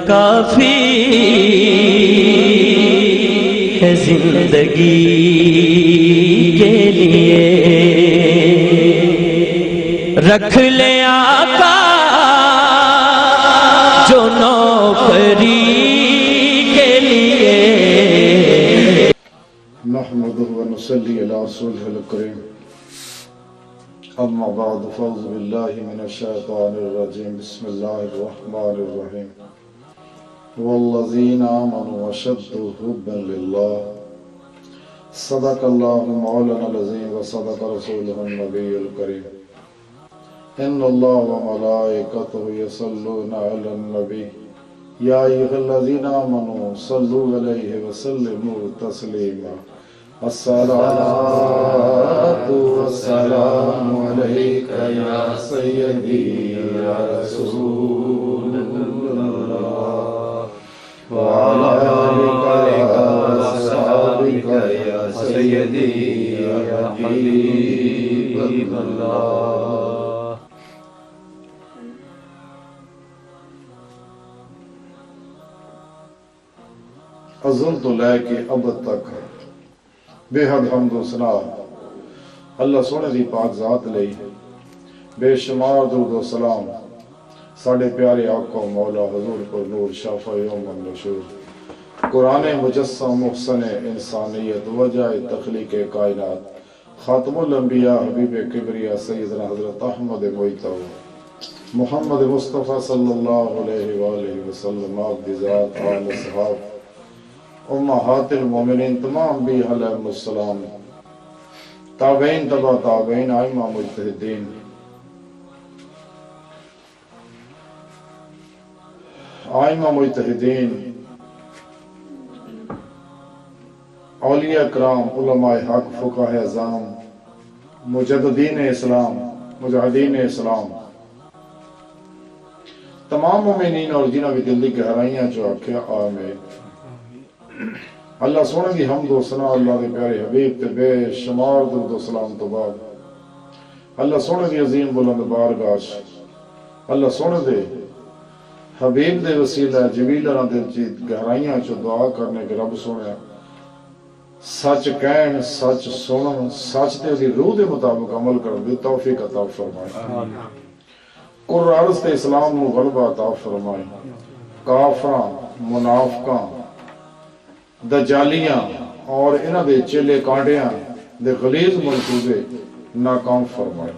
کافی ہے زندگی کے لیے، رکھ لے آقا جو نوکری کے لیے۔ نحمده ونصلي على رسوله الكريم، اما بعد فاعوذ بالله من الشيطان الرجيم، بسم الله الرحمن الرحيم، والذين آمنوا وشدوا حبا لله، صدق الله مولانا العظيم وصدق رسوله النبي الكريم، ان الله وملائكته يصلون على النبي يا أيها الذين آمنوا صلوا عليه وسلموا تسليما، الصلاة والسلام عليك يا سيدي يا رسول الله، وعلى آلك وأصحابك يا سيدي يا حبيب الله۔ ازل تو لے کے ابد تک بے حد حمد و ثنا اللہ سونے دی پاک ذات لئی، بے شمار درود و سلام ساڑھے پیارے آقا و مولا حضور پر نور شافع یوم النشور، قرآن مجسم محسن انسانیت وجہ تخلیق کائنات، خاتم الانبیاء حبیب کبریا سیدنا حضرت احمد مجتبی محمد مصطفیٰ صلی اللہ علیہ وآلہ وسلم، آپ دی ذات آل صحاب امہات المومنین تمام بھی علیہ السلام، تابعین تبع تابعین ائمہ مجتہدین، ائمہ مجتہدین، اولیاء کرام، علماء حق، فقہاء اعظام، مجددین اسلام، مجاہدین اسلام، تمام مومنین اور جنہاں بھی دل دی گہرائیاں جو آکھیا آمین۔ اللہ سونے دی حمد و ثنا اللہ دے پیارے حبیب تے بے شمار درود و سلام تو بعد اللہ سونے دی عظیم بلند بارگاہ، اللہ سونے دے حبیب دے وسیلہ جبیل اللہ دل چیت گہرائیاں چو دعا کرنے کے رب سونے سچ کہن، سچ سنن، سچ تے دی روح دے مطابق عمل کرن دی توفیق عطا فرمائے، قرآن عرض تے اسلام نو غلبہ عطا فرمائے، کافراں، منافقاں، دجالیاں اور انہاں دے چیلے کانڈیاں دے غلیظ منصوبے ناکام فرمائے،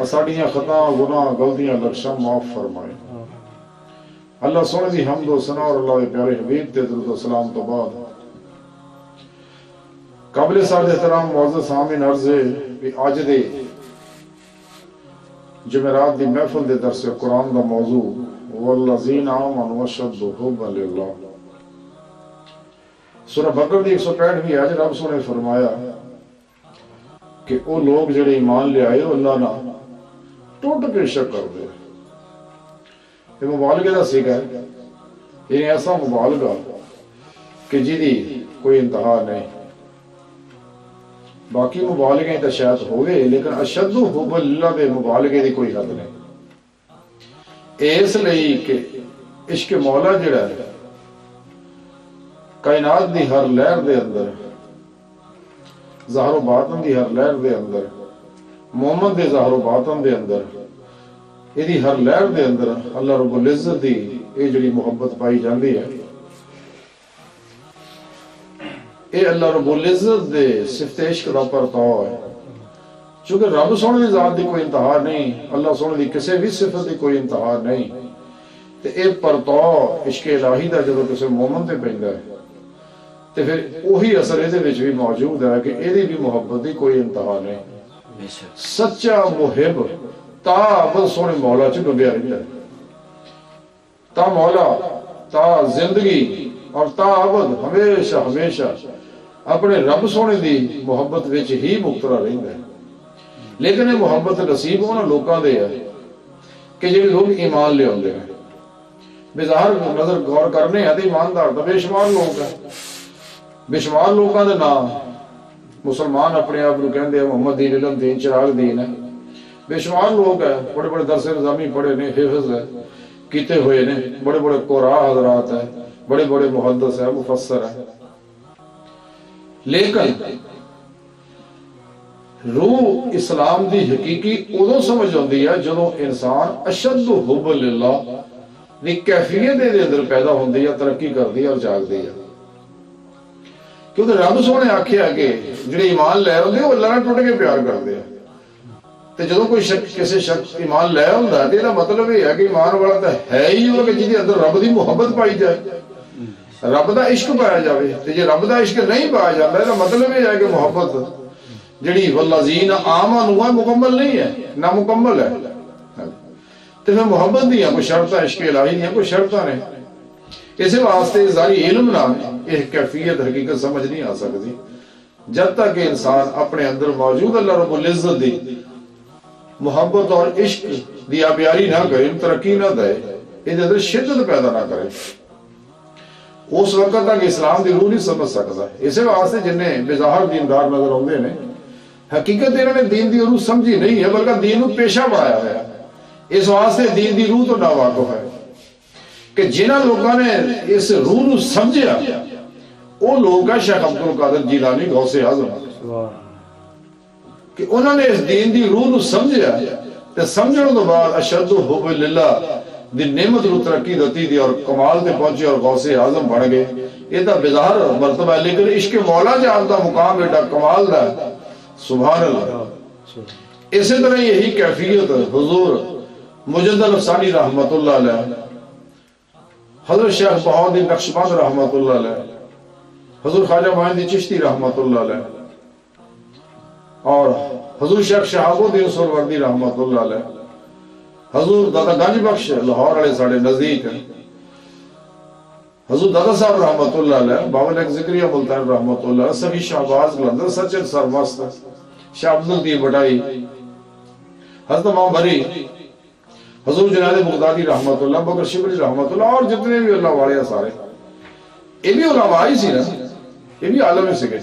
اساڑیاں خطا گناہ غلطیاں لغشاں معاف فرمائے۔ اللہ سونے دی حمد و ثنا اور اللہ دے پیارے حبیب تے درود و سلام تو بعد قابل سعادت احترام معزز سامعین عرض ہے کہ آج دے جمعرات دی محفل دے درس قرآن دا موضوع والذین آمنوا وشدوا حبا للہ، سورہ بقرہ دی 165 بھی آج رب سونے فرمایا کہ وہ لوگ جڑے ایمان لے آئے اللہ نہ ٹوٹ کے شک کر دے۔ یہ مبالغے دا سیکھا ہے، یہ ایسا مبالغہ کہ جی دی کوئی انتہا نہیں، باقی مبالغے تو شاید ہوئے لیکن اشد حب اللہ دے مبالغے دی کوئی حد نہیں، اس لئی کہ عشق مولا جڑا ہے کائنات دی ہر لہر دے اندر، ظاہر و باطن دی ہر لہر دے اندر، مومن دے ظاہر و باطن دے اندر، یہ دی ہر لہر دے اندر اللہ رب العزت دی یہ جڑی محبت پائی جاندی ہے، اے اللہ رب العزت دے صفت عشق دا پرتاؤ ہے، چونکہ رب سونے دی ذات دی کوئی انتہا نہیں، اللہ سونے دی کسی بھی صفت دی کوئی انتہا نہیں، تے اے پرتاؤ عشق الہی دا جدو کسی مومن تے پیندا ہے تے پھر وہی اثر یہ بھی موجود ہے کہ یہ بھی محبت دی کوئی انتہا نہیں، سچا محب تا ابد سونے مولا چ ڈبیا رہتا ہے، تا مولا تا زندگی اور تا ابد ہمیشہ ہمیشہ اپنے رب سونے دی محبت وچ ہی مبتلا رہتا ہے، لیکن یہ محبت نصیب ہونا لوکاں دے ہے کہ جڑے لوگ ایمان لے آندے ہیں، بظاہر نظر غور کرنے ہیں تے ایماندار تو بے شمار لوگ ہیں، بے شمار لوگوں دے نام مسلمان اپنے آپ کو کہندے ہیں محمد دین علم دین چراغ دین ہے، بے شمار لوگ ہیں بڑے بڑے درس نظامی پڑھے نے حفظ ہے، کیتے ہوئے نے بڑے بڑے قراء حضرات ہیں بڑے بڑے محدث ہیں مفسر ہیں لیکن روح اسلام دی حقیقی ادو سمجھ آتی ہے جدو انسان اشد حب للہ دی کیفیت دے اندر پیدا ہوندی ہے ترقی کردی ہے اور جاگدی ہے کیونکہ رب سونے آکھیا کہ جڑے ایمان لے ہوندے وہ اللہ نال ٹوٹ کے پیار کرتے ہیں تے جدوں کوئی شخص کسی شخص ایمان لے ہوندا ہے تے دا مطلب یہ ہے کہ ایمان والا تے ہے ہی وہ کہ جدی اندر رب دی محبت پائی جائے رب دا عشق پایا جاوے تے جے رب دا عشق نہیں پایا جاتا ہے مطلب یہ ہے کہ محبت جڑی والذین آمنوا مکمل نہیں ہے نامکمل ہے تے پھر محبت دیاں کوئی شرطاں عشق الہی دیاں کوئی شرطاں نے اس واسطے ظاہری علم نہ یہ کیفیت حقیقت سمجھ نہیں آ سکتی جب تک کہ انسان اپنے اندر موجود اللہ رب العزت دی محبت اور عشق دی آبیاری نہ کرے ترقی نہ دے یہ اندر شدت پیدا نہ کرے اس وقت تک اسلام دی روح نہیں سمجھ سکتا اسی واسطے جنہیں بظاہر دیندار نظر آتے ہیں حقیقت انہوں نے دین دی روح سمجھی نہیں ہے بلکہ دین کو پیشہ بنایا ہے اس واسطے دین دی روح تو ناواقف ہے کہ جنہاں لوگوں نے اس روح نو سمجھیا وہ لوگ ہے شیخ عبد القادر جیلانی غوث اعظم کہ انہوں نے اس دین دی روح نو سمجھیا تے سمجھنے تو بعد اشد حب للہ دی نعمت نو ترقی دتی دی اور کمال تے پہنچے اور غوث اعظم بن گئے یہ تو بظاہر مرتبہ ہے لیکن عشق مولا جان دا مقام ایڈا کمال دا ہے سبحان اللہ اسی طرح یہی کیفیت حضور مجدد الافسانی رحمت اللہ علیہ حضرت شیخ بہاؤالدین نقشبند رحمت اللہ علیہ حضور خواجہ معین الدین چشتی رحمت اللہ علیہ اور حضور شیخ شہاب الدین سہروردی رحمت اللہ علیہ حضور دادا گنج بخش لاہور والے ساڑے نزدیک ہیں حضور دادا صاحب رحمت اللہ علیہ بابا لیک ذکریہ ملتان رحمت اللہ علیہ سبھی شہباز گلندر سچن سرمست شاہ عبدالدین بٹائی حضرت امام بری حضور جناد بغدادی رحمت اللہ بکر شبری رحمت اللہ اور جتنے بھی اللہ والے ہیں سارے یہ بھی علماء ہی سی نا یہ بھی عالم سکے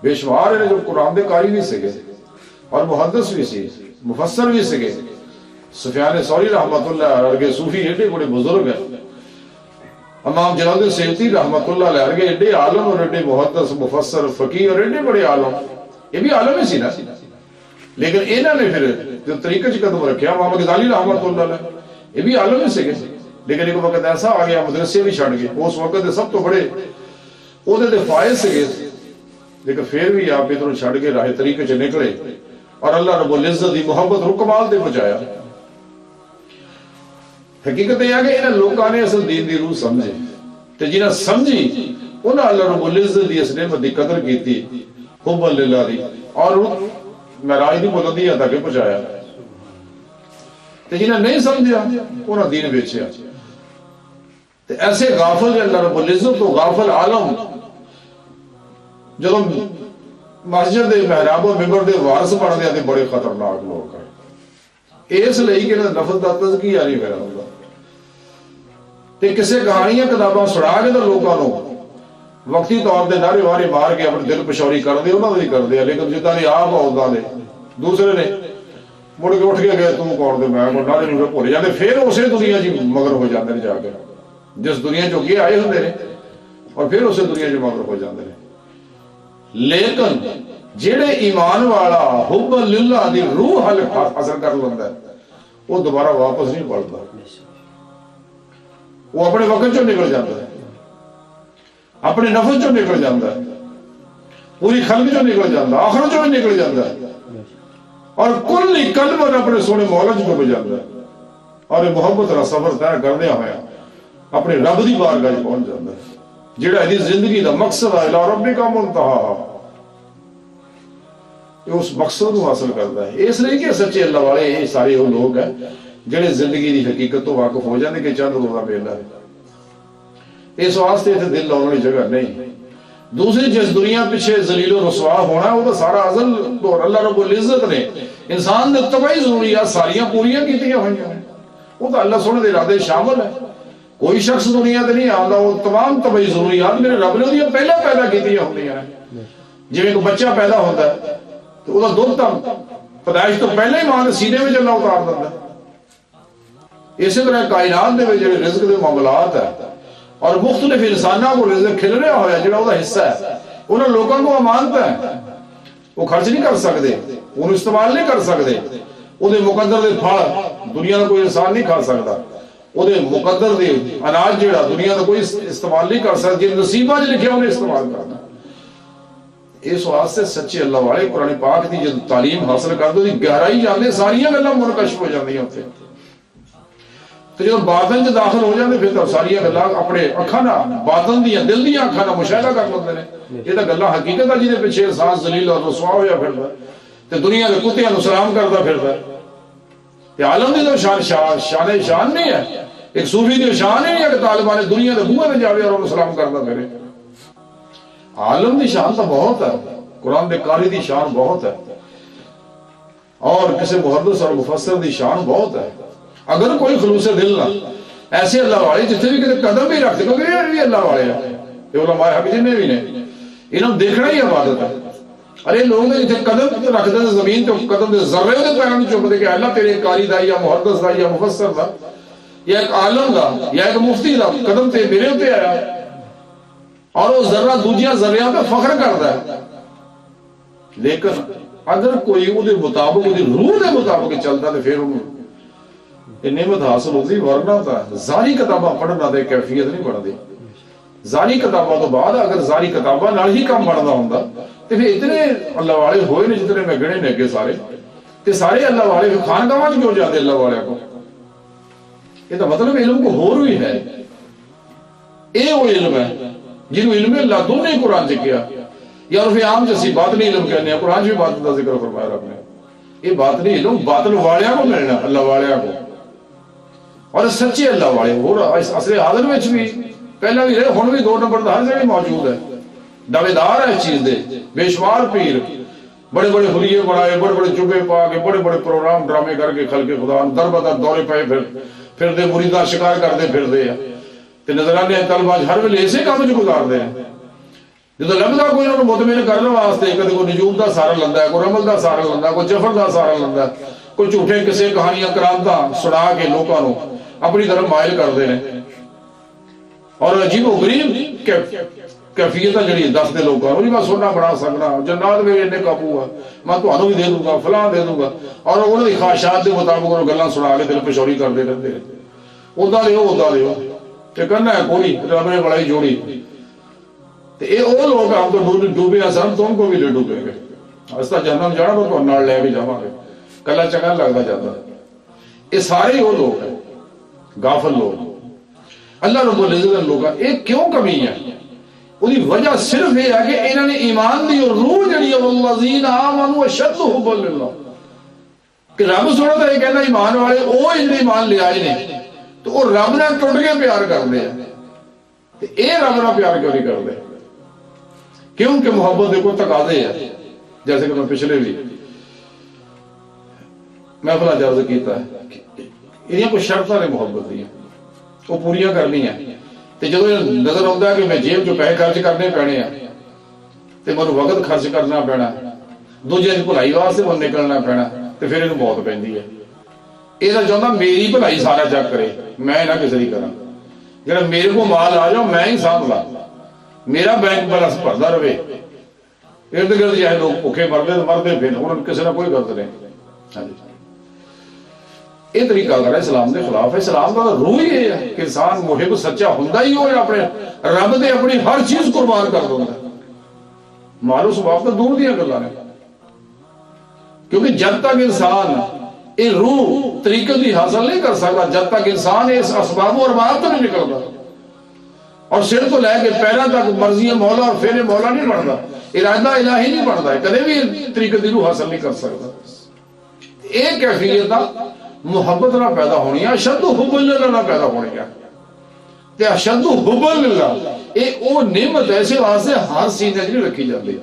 بے شمار ہے جو قرآن دے قاری بھی سکے اور محدث بھی سی مفسر بھی سکے سفیان ثوری رحمت اللہ علیہ صوفی ایڈے بڑے بزرگ ہیں امام جلال الدین سیوطی رحمت اللہ علیہ علیہ ایڈے عالم اور ایڈے محدث مفسر فقیہ اور ایڈے بڑے عالم یہ بھی عالم ہی سی نا لیکن انہوں نے پھر جو طریقہ قدم رکھیا امام غزالی رحمت اللہ علیہ یہ بھی عالم ہی سکے لیکن ایک وقت ایسا آ گیا مدرسے بھی چھڑ گئے اس وقت سب تو بڑے عہدے فائز سکے لیکن پھر بھی آپ ادھر چھڑ کے راہ طریقے سے نکلے اور اللہ رب العزت دی محبت رو کمال دے پہنچایا حقیقت یہ ہے کہ انہاں لوگوں نے اصل دین دی روح سمجھے تے جنہاں سمجھی انہاں اللہ رب العزت دی اس نعمت دی قدر کیتی حب للہ دی اور معراج دی بلندی تک پہنچایا تے جنہاں نہیں سمجھا انہاں دین بیچیا تے ایسے غافل اللہ رب العزت تو غافل عالم جدوں مسجد دے محراب و ممبر دے وارث بن گئے تے بڑے خطرناک لوگ ہیں اس لئی کہ نفس دا تزکیہ نہیں میرا ہوندا تے کسے کہانیاں کتاباں سنا کے تے لوکاں نوں وقتی طور تے نعرے وارے مار کے اپنے دل پشوری کر دے انہاں دی کر دے لیکن جتنا دی آپ ہودا نے دوسرے نے مڑ کے اٹھ کے گئے تم کون دے میں نعرے نوں بھول جاندے پھر اسی دنیا جی مگر ہو جاندے نے جا کے جس دنیا چوں گئے آئے ہوندے نے اور پھر اسی دنیا چ مگر ہو جاندے نے لیکن جڑے ایمان والا حب للہ دی روح حاصل کر لیندا ہے وہ دوبارہ واپس نہیں پلتا وہ اپنے وقت چوں نکل جاتا ہے اپنے نفس چوں نکل جاتا ہے پوری خلق چوں نکل جاتا ہے آخرت چوں نکل جاتا ہے اور کل قلب اپنے سونے مولا چ ڈوب جاتا ہے اور یہ محبت کا سفر طے کردیا ہوا اپنے رب دی بارگاہ پہنچ جاتا ہے جڑا دی زندگی دا مقصد ہے الی ربک منتہا اس مقصد کو حاصل کرتا ہے اس لیے کہ سچے اللہ والے یہ سارے وہ لوگ ہیں جڑے زندگی دی حقیقت تو واقف ہو جاندے کہ چند روزہ میلہ ہے اس واسطے تے دل لاؤن والی جگہ نہیں دوسری جس دنیا پیچھے ذلیل و رسوا ہونا وہ تو سارا ازل تو اللہ رب العزت نے انسان دے طبعی ضروریات ساریاں پوریاں کیتیاں ہوئیں ہیں وہ تو اللہ سبحانہ دے ارادے شامل ہے کوئی شخص دنیا تے نہیں آندا وہ تمام طبعی ضروریات میرے رب نے وہ پہلا پیدا کیتیاں ہوندیاں ہیں جویں کوئی بچہ پیدا ہوندا ہے تو وہ دودھ تو پیدائش تو پہلے ہی ماں کے سینے میں اللہ اتار دیتا ہے اسی طرح کائنات دے وچ جڑے رزق دے معاملات ہے اور مختلف انساناں کو رزق کھل رہا ہوا جڑا وہ حصہ ہے انہاں لوگوں کو امانت ہے وہ خرچ نہیں کر سکتے انہوں استعمال نہیں کر سکتے وہ مقدر دے پھل دنیا کا کوئی انسان نہیں کھا سکتا وہ مقدر دے اناج جڑا دنیا کا کوئی استعمال نہیں کر سکتا جن نصیبہ جو لکھے انہیں استعمال کرنا اس واسطے سچے اللہ والے قرآن پاک دی جب تعلیم حاصل کر دو گہرائی جانے ساریاں گلاں منکشف ہو جاندیاں ہوتے تو جب باطن چ داخل ہو جاندے پھر تو ساریاں گلاں اپنے اکھاں نال باطن دیاں دل دیاں اکھاں نال مشاہدہ کر لیندے نے یہ تو گلاں حقیقت ہے جہدے پیچھے انسان ذلیل اور رسوا ہویا پھردا تے دنیا دے کتیاں نوں سلام کردا پھردا تے عالم دی تو شان نہیں ہے ایک صوفی دی شان ہی نہیں ہے کہ طالبان دنیا دے بوئے تے جاوے اور انہوں سلام کردا پھرے عالم دی شان تو بہت ہے قرآن دے قاری دی شان بہت ہے اور کسی محدث اور مفسر دی شان بہت ہے اگر کوئی خلوص دل نہ ایسے اللہ والے جتنے بھی کسی قدم بھی رکھتے کیونکہ یہ بھی اللہ والے ہیں یہ علماء حق جنہیں بھی نے انہوں دیکھنا ہی عبادت ہے ارے لوگ نے جتنے قدم رکھتے ہیں زمین تو قدم دے ذرے دے پیروں نہیں چکتے کہ اللہ تیرے قاری دا یا محدث دا یا مفسر دا یا ایک عالم دا یا ایک مفتی دا قدم تے میرے ہوتے آیا اور وہ ذرہ دوجیاں ذریعہ پہ فخر کرتا ہے لیکن اگر کوئی وہ مطابق وہ روح دے مطابق چلتا تو پھر انہوں یہ نعمت حاصل ہوتی ورنہ ہوتا ہے زاری کتابہ پڑھنا دے کیفیت نہیں پڑھتی زاری کتابہ تو بعد اگر زاری کتابہ نال ہی کام پڑھنا ہوتا تو پھر اتنے اللہ والے ہوئے نے جتنے میں گنے نے کہ سارے اللہ والے خانقاہ کیوں جاتے اللہ والے کو یہ تو مطلب علم کو ہو رہی ہے یہ وہ علم ہے جنہوں علم اللہ دون نے قرآن سے کیا یا رفع عام جیسی بات نہیں علم کہنے ہیں قرآن سے بھی بات کا ذکر فرمایا رب نے یہ بات نہیں علم باطل والیاں کو ملنا اللہ والیاں کو اور سچے اللہ والے ہو رہا اصل حاضر میں بھی پہلا بھی رہے ہن بھی 2 نمبر ہر جگہ موجود ہے دعویدار ہے اس چیز دے بے شمار پیر بڑے بڑے حلیے بنائے بڑے بڑے جبے پا کے بڑے بڑے پروگرام ڈرامے کر کے خلق خدا در بدر دورے پہ پھر دے مریداں شکار کرتے پھر دے تے نظرانے طلبہ ہر ویلے ایسے کام جو گزارتے ہیں جدو لبدا کوئی انہوں مطمئن کرنے واسطے کدی کوئی نجوم دا سہارا لندا ہے کوئی رمل دا سہارا لندا ہے کوئی جفر دا سہارا لندا ہے کوئی جھوٹے کسے کہانیاں کرانتا سنا کے لوگوں کو اپنی طرف مائل کرتے ہیں اور عجیب و غریب کیفیت جڑی دس دے لوگوں جی میں سونا بنا سکنا جنات میرے اتنے قابو ہے میں تمہوں بھی دے دوں گا فلاں دے دوں گا اور انہوں کی خواہشات کے مطابق انہوں گلاں سنا کے دل پچھوڑی کرتے رہتے ہیں ادا دیو کہ کرنا ہے کوئی رب نے بڑائی جوڑی اے وہ لوگ ہم تو ڈوبے ہیں سن تم کو بھی لے ڈوبے گے اس طرح جہنم جانا تو تمہیں نال لے بھی جاواں گے کلا چنگا لگتا جاتا ہے یہ سارے وہ لوگ ہیں غافل لوگ اللہ رب العزت لوگ یہ کیوں کمی ہے وہی وجہ صرف یہ ہے کہ انہوں نے ایمان دی اور روح جڑی ہے والذین آمنوا اشد حبا للہ کہ رب سونا تھا یہ کہنا ایمان والے وہ جڑے ایمان لے آئے نے تو وہ رب نے ٹوٹ کے پیار کرتے ہیں اے رب نے پیار کیوں نہیں کرتے کیونکہ محبت دیکھو تقاضے ہے جیسے کہ میں پچھلے بھی محفل اجازت کیتا ہے انہیں کوئی شرطاں نے محبت دی وہ پوریاں کرنی ہیں تو جب نظر آتا ہے کہ میں جیب جو پیسے خرچ کرنے پینے ہیں تو میں وقت خرچ کرنا پینا دوجے کی بھلائی واسطے وہ نکلنا پینا تو پھر یہ موت پہنتی ہے یہ تو چاہتا میری بھلائی سارا چیک کرے میں نہ کسی کی کرا جب میرے کو مال آ جاؤ میں ہی سانبھ لا میرا بینک بیلنس بھرتا رہے ارد گرد چاہے لوگ بھوکے مرتے پھر انہوں کسی نہ کوئی غلط نہیں یہ طریقہ اگر اسلام کے خلاف ہے اسلام کا روح ہی ہے کہ انسان محب سچا ہوتا ہی ہو یا اپنے رب دے اپنی ہر چیز قربان کر دوں مالو سباب تو دور دیا گلا نے کیونکہ جب تک انسان یہ روح طریقے کی حاصل نہیں کر سکتا جب تک انسان اس اسباب و ارباب تو نہیں نکلتا اور سر تو لے کے پیروں تک مرضی مولا اور فعل مولا نہیں بڑھتا ارادہ الہی نہیں بڑھتا ہے کدے بھی طریقے کی روح حاصل نہیں کر سکتا ایک کیفیت محبت نہ پیدا ہونی ہے اشد حب اللہ نہ پیدا ہونی ہے تے اشد حب اللہ ایک وہ نعمت ایسے واسطے ہر سینے نہیں رکھی جاتی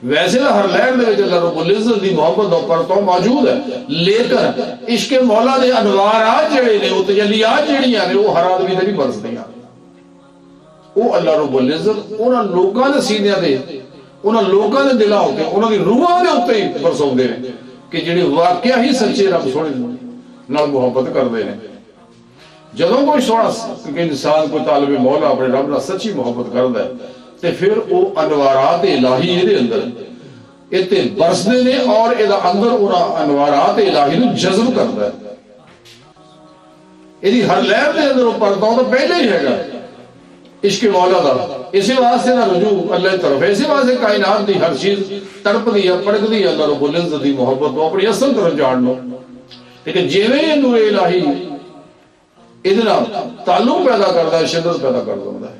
ویسے ہر لہر دے وچ اللہ رب العزت دی محبت اور پرتو موجود ہے لیکن عشق مولا دے انوارات جڑے نے وہ تجلیات جڑیاں نے وہ ہر آدمی تے نہیں برسدیاں وہ اللہ رب العزت انہاں لوکاں دے سینے تے انہاں لوکاں دے دلاں تے انہاں دی روحاں دے اوتے ہی برساوندے نے کہ جڑے واقعہ ہی سچے رب سونے نال محبت کردے نے جدوں کوئی سونا کہ انسان کوئی طالب مولا اپنے رب نال سچی محبت کردا ہے تے پھر وہ انوارات الہی یہ اندر اتنے برسدے نے اور یہ اندر انہاں انوارات الہی نو جذب کردا ہے. یہ ہر لہر کے اندر وہ پردہ تو پہلے ہی ہے عشق مولا دا. اسی واسطے نہ رجوع اللہ کی طرف ہے. اسی واسطے کائنات دی ہر چیز تڑپدی ہے پڑکدی ہے اللہ رب العزت دی محبت کو اپنی اصل طرف جان لو. لیکن جیویں نور الہی ادنا تعلق پیدا کرتا ہے شدت پیدا کر دیتا ہے.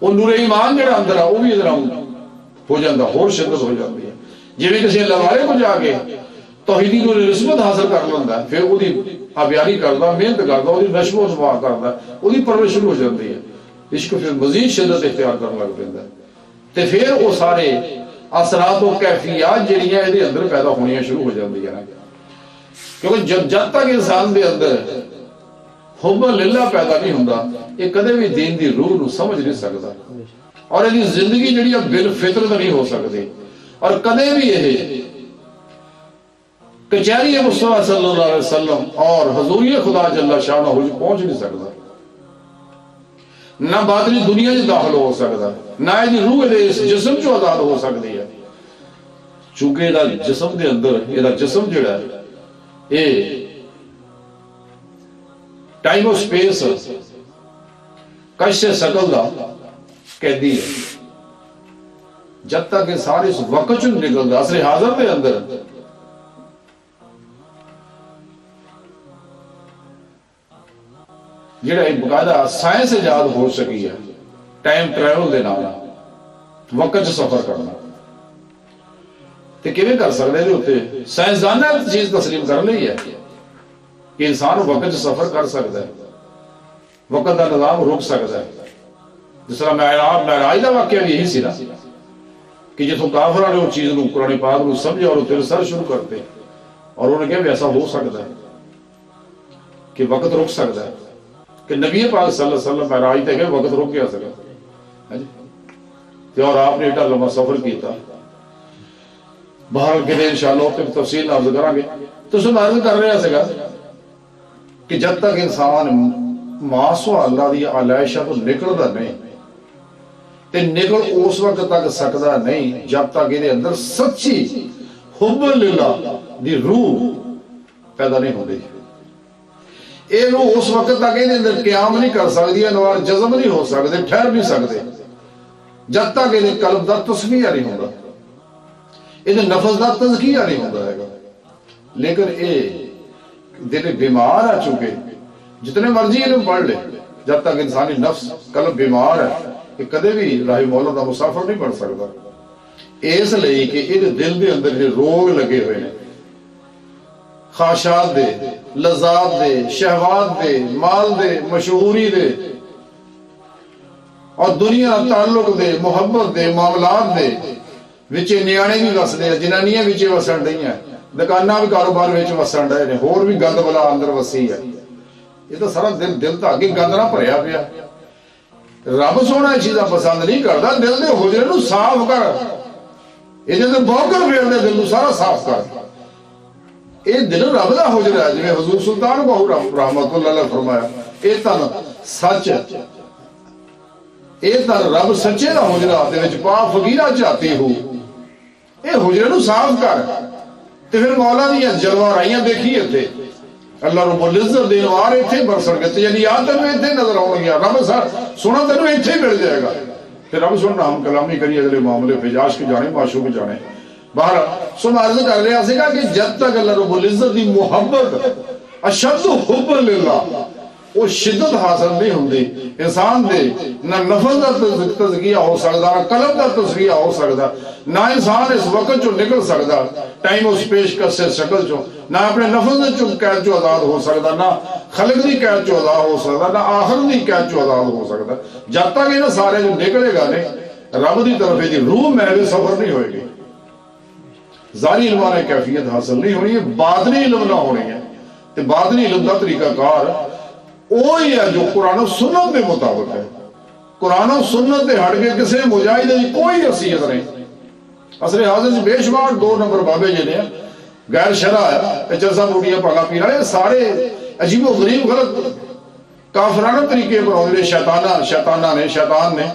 وہ نور ایمان جڑا اندر ہے وہ بھی ادنا ہو جاتا ہور شدت ہو جاتی ہے. جیویں کسی اللہ والے کو جا کے توحیدی کو نسبت حاصل کر لینا ہے پھر وہ آبیاری کرتا محنت کرتا وہ نشو و نما کرتا وہ پرورش شروع ہو جاتی ہے. عشق پھر مزید شدت اختیار کرنے لگ پہ تے پھر وہ سارے اثرات و کیفیات جہاں یہ اندر پیدا ہونی شروع ہو جاتی ہیں. کیونکہ جب تک انسان دے اندر حب للہ پیدا نہیں ہوتا یہ کدے بھی دین دی روح نو سمجھ نہیں سکتا اور یہ زندگی جڑی بالفطرت نہیں ہو سکتی اور کدے بھی یہ کچہری مصطفیٰ صلی اللہ علیہ وسلم اور حضوری خدا جل شانہ پہنچ نہیں سکتا. نہ باطنی دنیا میں داخل ہو سکتا نہ یہ روح اس جسم چو آزاد ہو سکتی ہے. چونکہ یہ جسم دے اندر یہ جسم جڑا ہے یہ ٹائم اور سپیس کش سے شکل دا قیدی ہے. جب تک یہ سارے اس وقت چ نکلتا عصر حاضر دے اندر جڑا ایک باقاعدہ سائنس ایجاد ہو سکی ہے ٹائم ٹریول دے نام وقت سفر کرنا تے کیویں کر سکدے دے اوتے سائنسدان نے چیز تسلیم کر لی ہے کہ انسان وقت سفر کر سکتا ہے وقت کا نظام روک سکتا ہے. جس طرح معراج کا واقعہ بھی یہی سی نا کہ جتوں کافراں نے اس چیز کو قرآن پاک کو سمجھا اور پھر سر شروع کرتے اور انہوں نے کہا بھی ایسا ہو سکتا ہے کہ وقت رک سکتا ہے کہ نبی پاک صلی اللہ علیہ وسلم معراج تے گئے وقت رک گیا سکتا اور آپ نے ایڈا لمبا سفر کیتا. باہر کے انشاءاللہ پہ تفصیل عرض کریں گے. تو سن عرض کر رہا سکا کہ جب تک انسان ماسو اللہ دی علائشہ تو نکلدا نہیں تے نکل اس وقت تک سکدا نہیں جب تک یہ اندر سچی حب للہ دی روح پیدا نہیں ہوتی. یہ روح اس وقت تک یہ اندر قیام نہیں کر سکتی انوار جذب نہیں ہو سکتے ٹھہر نہیں سکتے جب تک یہ قلب دا تسمیہ نہیں ہوتا یہ نفس دا تزکیہ نہیں ہوتا ہے. لیکن یہ دل بیمار ہے چونکہ جتنے مرضی انہوں پڑھ لے جب تک انسانی نفس قلب بیمار ہے کہ کدے بھی راہ مولا دا مسافر نہیں بن سکتا. اس لئے کہ یہ دل دے اندر یہ روگ لگے ہوئے ہیں خواہشات دے لذات دے شہوات دے مال دے مشہوری دے اور دنیا تعلق دے محبت دے معاملات دے وچے نیانے بھی وس دے جنانیاں وچے وسن رہی ہیں دکاناں بھی کاروبار وچ وسن رہے ہیں ہور بھی گند بلا اندر وسی ہے. یہ تو سارا دل تو اگے گند نہ بھریا پیا. رب سونا یہ چیزاں پسند نہیں کرتا دل دے حجرے نو صاف کر یہ جب بوکر پھیر دے دل نو سارا صاف کر. یہ دل رب دا حجرا ہے جویں حضور سلطان بہو رحمت اللہ علیہ فرمایا یہ تن سچ یہ تن رب سچے دا حجرا دے وچ پا فقیرہ چاہتی ہو یہ حجرے نو صاف کر تے پھر مولا دی جلوہ رائیاں دیکھی اتنے اللہ رب العزت دے نوار اتنے برسن گئے یعنی یاد تینوں اتنے نظر آؤ گیا رب سونا تینوں اتنے مل جائے گا. پھر رب سننا ہم کلامی کریے اگلے معاملے فجاش کے جانے معشوق کے جانے باہر سن عرض کر رہے ہیں کہ جب تک اللہ رب العزت دی محبت اشد حب للہ وہ شدت حاصل نہیں ہوندی انسان دے نہ نفس دا تزکیہ ہو سکتا نہ قلب دا تزکیہ ہو سکتا نہ انسان اس وقت جو نکل سکتا ٹائم اس پیشکش سے شکل چو نہ اپنے نفس چو قید چو آزاد ہو سکتا نہ خلق دی قید چو آزاد ہو سکتا نہ آخر دی قید چو آزاد ہو سکتا. جب تک یہ سارے جو نکلے گا نہیں رب دی طرف دی روح محل سفر نہیں ہوئے گی ظاہری علم نے کیفیت حاصل نہیں ہونی ہے باطنی علم نہ ہونی ہے. تے باطنی علم دا طریقہ کار وہی ہے جو قرآن و سنت کے مطابق ہے. قرآن و سنت کے ہٹ کے کسی مجاہد کی کوئی حیثیت نہیں. عصر حاضر بے شمار 2 نمبر بابے جنے غیر شرع ہے چرسا بوٹیاں پالا پینا یہ سارے عجیب و غریب غلط کافرانہ طریقے پر آدھے شیطان نے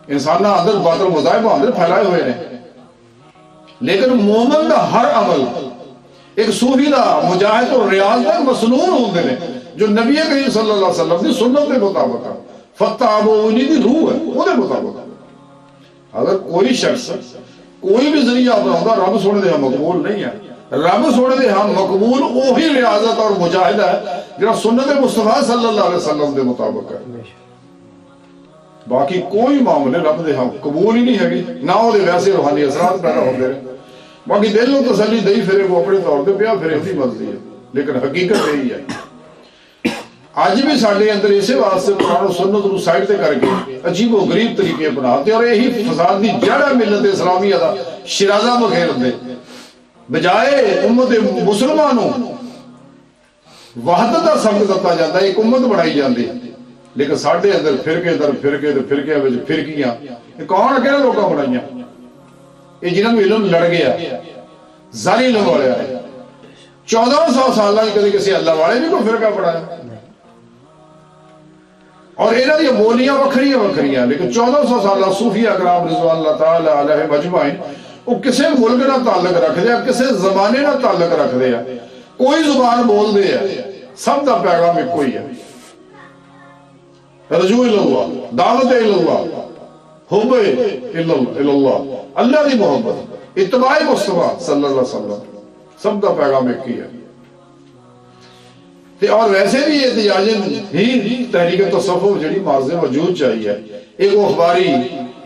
انسانہ اندر باطل مذاہب اندر پھیلائے ہوئے نے، لیکن مومن دا ہر عمل ایک صوفی دا مجاہد اور ریاض دا مسنون ہوندے نے جو نبی کریم صلی اللہ علیہ وسلم دی سنت کے مطابق ہے، فتعبونی دی روح ہے وہ دے مطابق۔ اگر کوئی شخص کوئی بھی ذریعہ اپنا رب سونے دے ہم مقبول نہیں ہے، رب سونے دے ہم مقبول وہی ریاضت اور مجاہد ہے جنہا سنت مصطفیٰ صلی اللہ علیہ وسلم دے مطابق ہے۔ باقی کوئی معاملے رب دے ہم قبول ہی نہیں ہے نہ وہ ویسے روحانی اثرات پیدا ہوتے رہے، باقی دل کو تسلی دئی پھرے وہ اپنے طور پہ پیا پھر اپنی مرضی ہے، لیکن حقیقت یہی ہے۔ آج بھی ساڈے اندر اسی واسطے قرآن و سنت نو سائڈ تے کر کے عجیب و غریب طریقے اپناتے اور یہی فساد دی جڑ ہے ملت اسلامیہ دا شرازہ بکھیرن دے، بجائے امت مسلمانوں وحدت دا سبق دتا جاتا ہے، ایک امت بنائی جاندی، لیکن ساڈے اندر فرقے در فرقے تے فرقیاں وچ فرقیاں یہ کون اکیلے لوکاں بنائیاں، یہ جنہاں نوں علم لڑ گیا ظاہری علم والے آئے 1400 سالاں کدی کسی اللہ والے بھی کوئی فرقہ بنایا اور انہاں دی بولیاں وکھریاں لیکن 1400 سالہ صوفیہ اکرام رضوان اللہ تعالی علیہم اجمعین وہ کسے ملک نہ تعلق رکھ دیا، کسے زمانے نہ تعلق رکھ دیا، کوئی زبان بول دے ہے، سب دا پیغام ایک کوئی ہے، رجوع اللہ، دعوت اللہ، حب اللہ، اللہ دی محبت، اتباع مصطفیٰ صلی اللہ علیہ وسلم، سب دا پیغام ایک ہی ہے۔ اور ویسے بھی احتجاجن ہی تحریک تصوف جڑی ماضی وجود چاہیے، ایک اخباری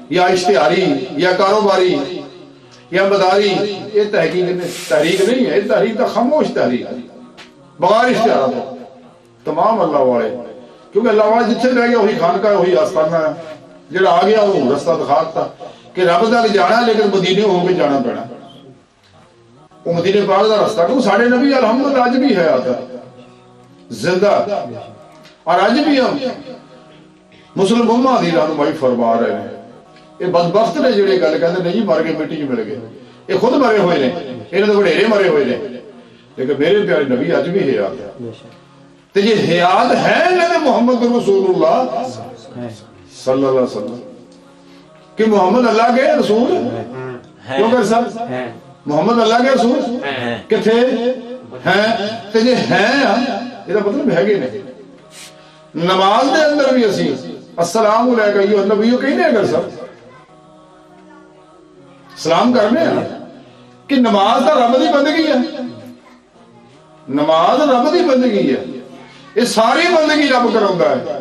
یا اشتہاری یا کاروباری یا مداری، یہ تحریک نہیں ہے، یہ تحریک تا خاموش تحریک ہے بغیر اشتہارات تمام اللہ والے، کیونکہ اللہ والے جتنے رہ گیا وہی خانقاہ ہے وہی آستانہ ہے، جڑا آ گیا وہ رستہ دکھاتا کہ رب تک جانا لیکن مدینے ہو کے جانا پڑنا، وہ مدینے پاک دا رستہ کہ ساڑھے نبی الحمد آج بھی ہے آتا زندہ، اور آج بھی ہم مسلم امہ دی رہنمائی فرما رہے ہیں۔ یہ بدبخت نے جڑے گل کہتے نہیں مر گئے مٹی جو مل گئے، یہ خود مرے ہوئے نے، انہیں تو وڈیرے مرے ہوئے نے، لیکن میرے پیارے نبی آج بھی حیات ہے، تو یہ حیات ہے نبی محمد رسول اللہ صلی اللہ علیہ وسلم کہ محمد اللہ کے رسول کیوں کر سب محمد اللہ کے رسول کتھے ہیں، تو یہ ہیں یہ مطلب ہے گے نہیں۔ نماز دے اندر بھی اسی السلام علیکہ ایھا النبی کہیں نہیں اگر سب سلام کرنے ہیں کہ نماز دا رب دی بندگی ہے، نماز رب دی بندگی ہے، یہ ساری بندگی رب کراؤندا ہے،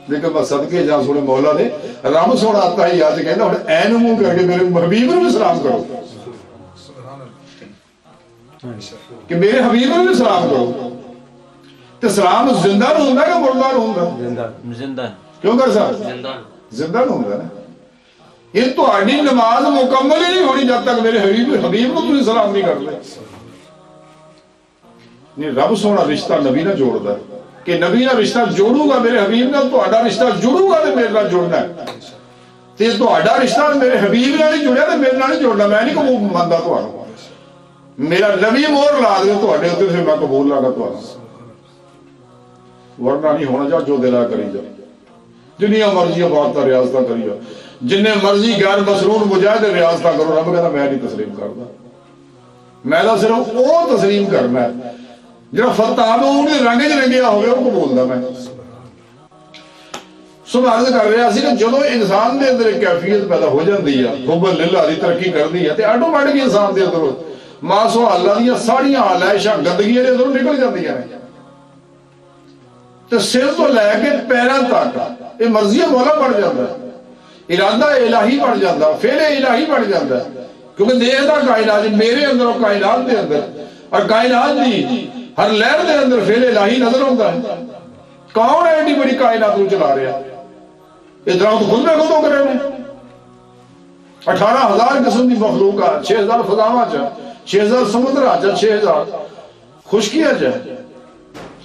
لیکن بس صدقے جا سونے مولا نے رب سونا آتا ہے یاد کہنا ہن این منہ کر کے میرے حبیب نوں بھی سلام کرو کہ میرے حبیب نوں بھی سلام کرو، تو سلام زندہ نہ ہوندا کہ مردہ نہ ہوندا؟ زندہ کیوں کر صاحب زندہ نہ ہوندا نا، یہ تو آڈی نماز مکمل ہی نہیں ہونی جب تک میرے حبیب کو تمہیں سلام نہیں کر لے۔ نہیں رب سونا رشتہ نبی نہ جوڑ دا کہ نبی نہ رشتہ جوڑوں گا میرے حبیب نہ تو آڈا رشتہ جوڑوں گا تو میرے نہ جوڑنا ہے، تو آڈا رشتہ میرے حبیب نہ نہیں جوڑیا تو میرے نہ نہیں جوڑنا، میں نہیں قبول ماندا تو آنا، میرا نبی مور لا دے تو آڈے ہوتے سے میں قبول لانا تو آنا، ورنہ نہیں ہونا جا جو دلا کری جا جنیا مرضی باتاں ریاضتاں کری جا، جنہیں مرضی غیر مسنون مجاہد ریاضتاں کرو، رب کہتا میں نہیں تسلیم کرتا، میں تو صرف وہ تسلیم کرنا ہے جہاں فتح انہیں رنگ چ رنگیا ہوئے وہ قبول دا میں سب عرض کر رہا سی کہ جدو انسان دے اندر ایک کیفیت پیدا ہو جاندی ہے حب للہ دی ترقی کر دی ہے تے آٹومیٹک انسان دے اندر ماسو اللہ دیاں ساڑیاں علائشاں گندگیاں دے اندر نکل جاندیاں ہیں، تو سر تو لے کے پیراں تک یہ مرضی مولا بڑھ جاتا ہے، ارادہ الہی بڑھ جاتا ہے، فعل الہی بڑھ جاتا ہے، کیونکہ دیکھتا کائنات میرے اندر اور کائنات دے اندر اور کائنات دی ہر لہر دے اندر فعل الہی نظر ہوتا ہے، کون ہے ایڈی بڑی کائنات کو چلا رہا ہے، یہ درخت خود میں خود ہو کرے ہیں، 18,000 قسم کی مخلوقات، 6,000 فضاواں چاہ، 6,000 سمندر آجا، 6,000 خشکیاں چاہ،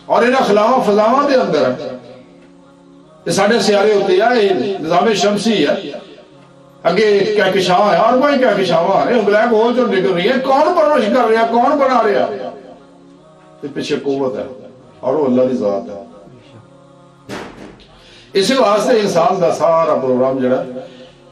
اور انہاں خلاواں فضاواں دے اندر ہے، یہ ساڑھے سیارے ہوتے ہیں، یہ نظام شمسی ہے، اگے کہکشاں ہے، اور وہی کہکشاواں ہیں، بلیک ہول جو نکل رہی ہے، کون پرورش کر رہا ہے، کون بنا رہا ہے، یہ پیچھے قوت ہے اور وہ اللہ کی ذات ہے، ਇਸੇ ਵਾਸਤੇ ਇਨਸਾਨ ਦਾ ਸਾਰਾ ਪ੍ਰੋਗਰਾਮ ਜਿਹੜਾ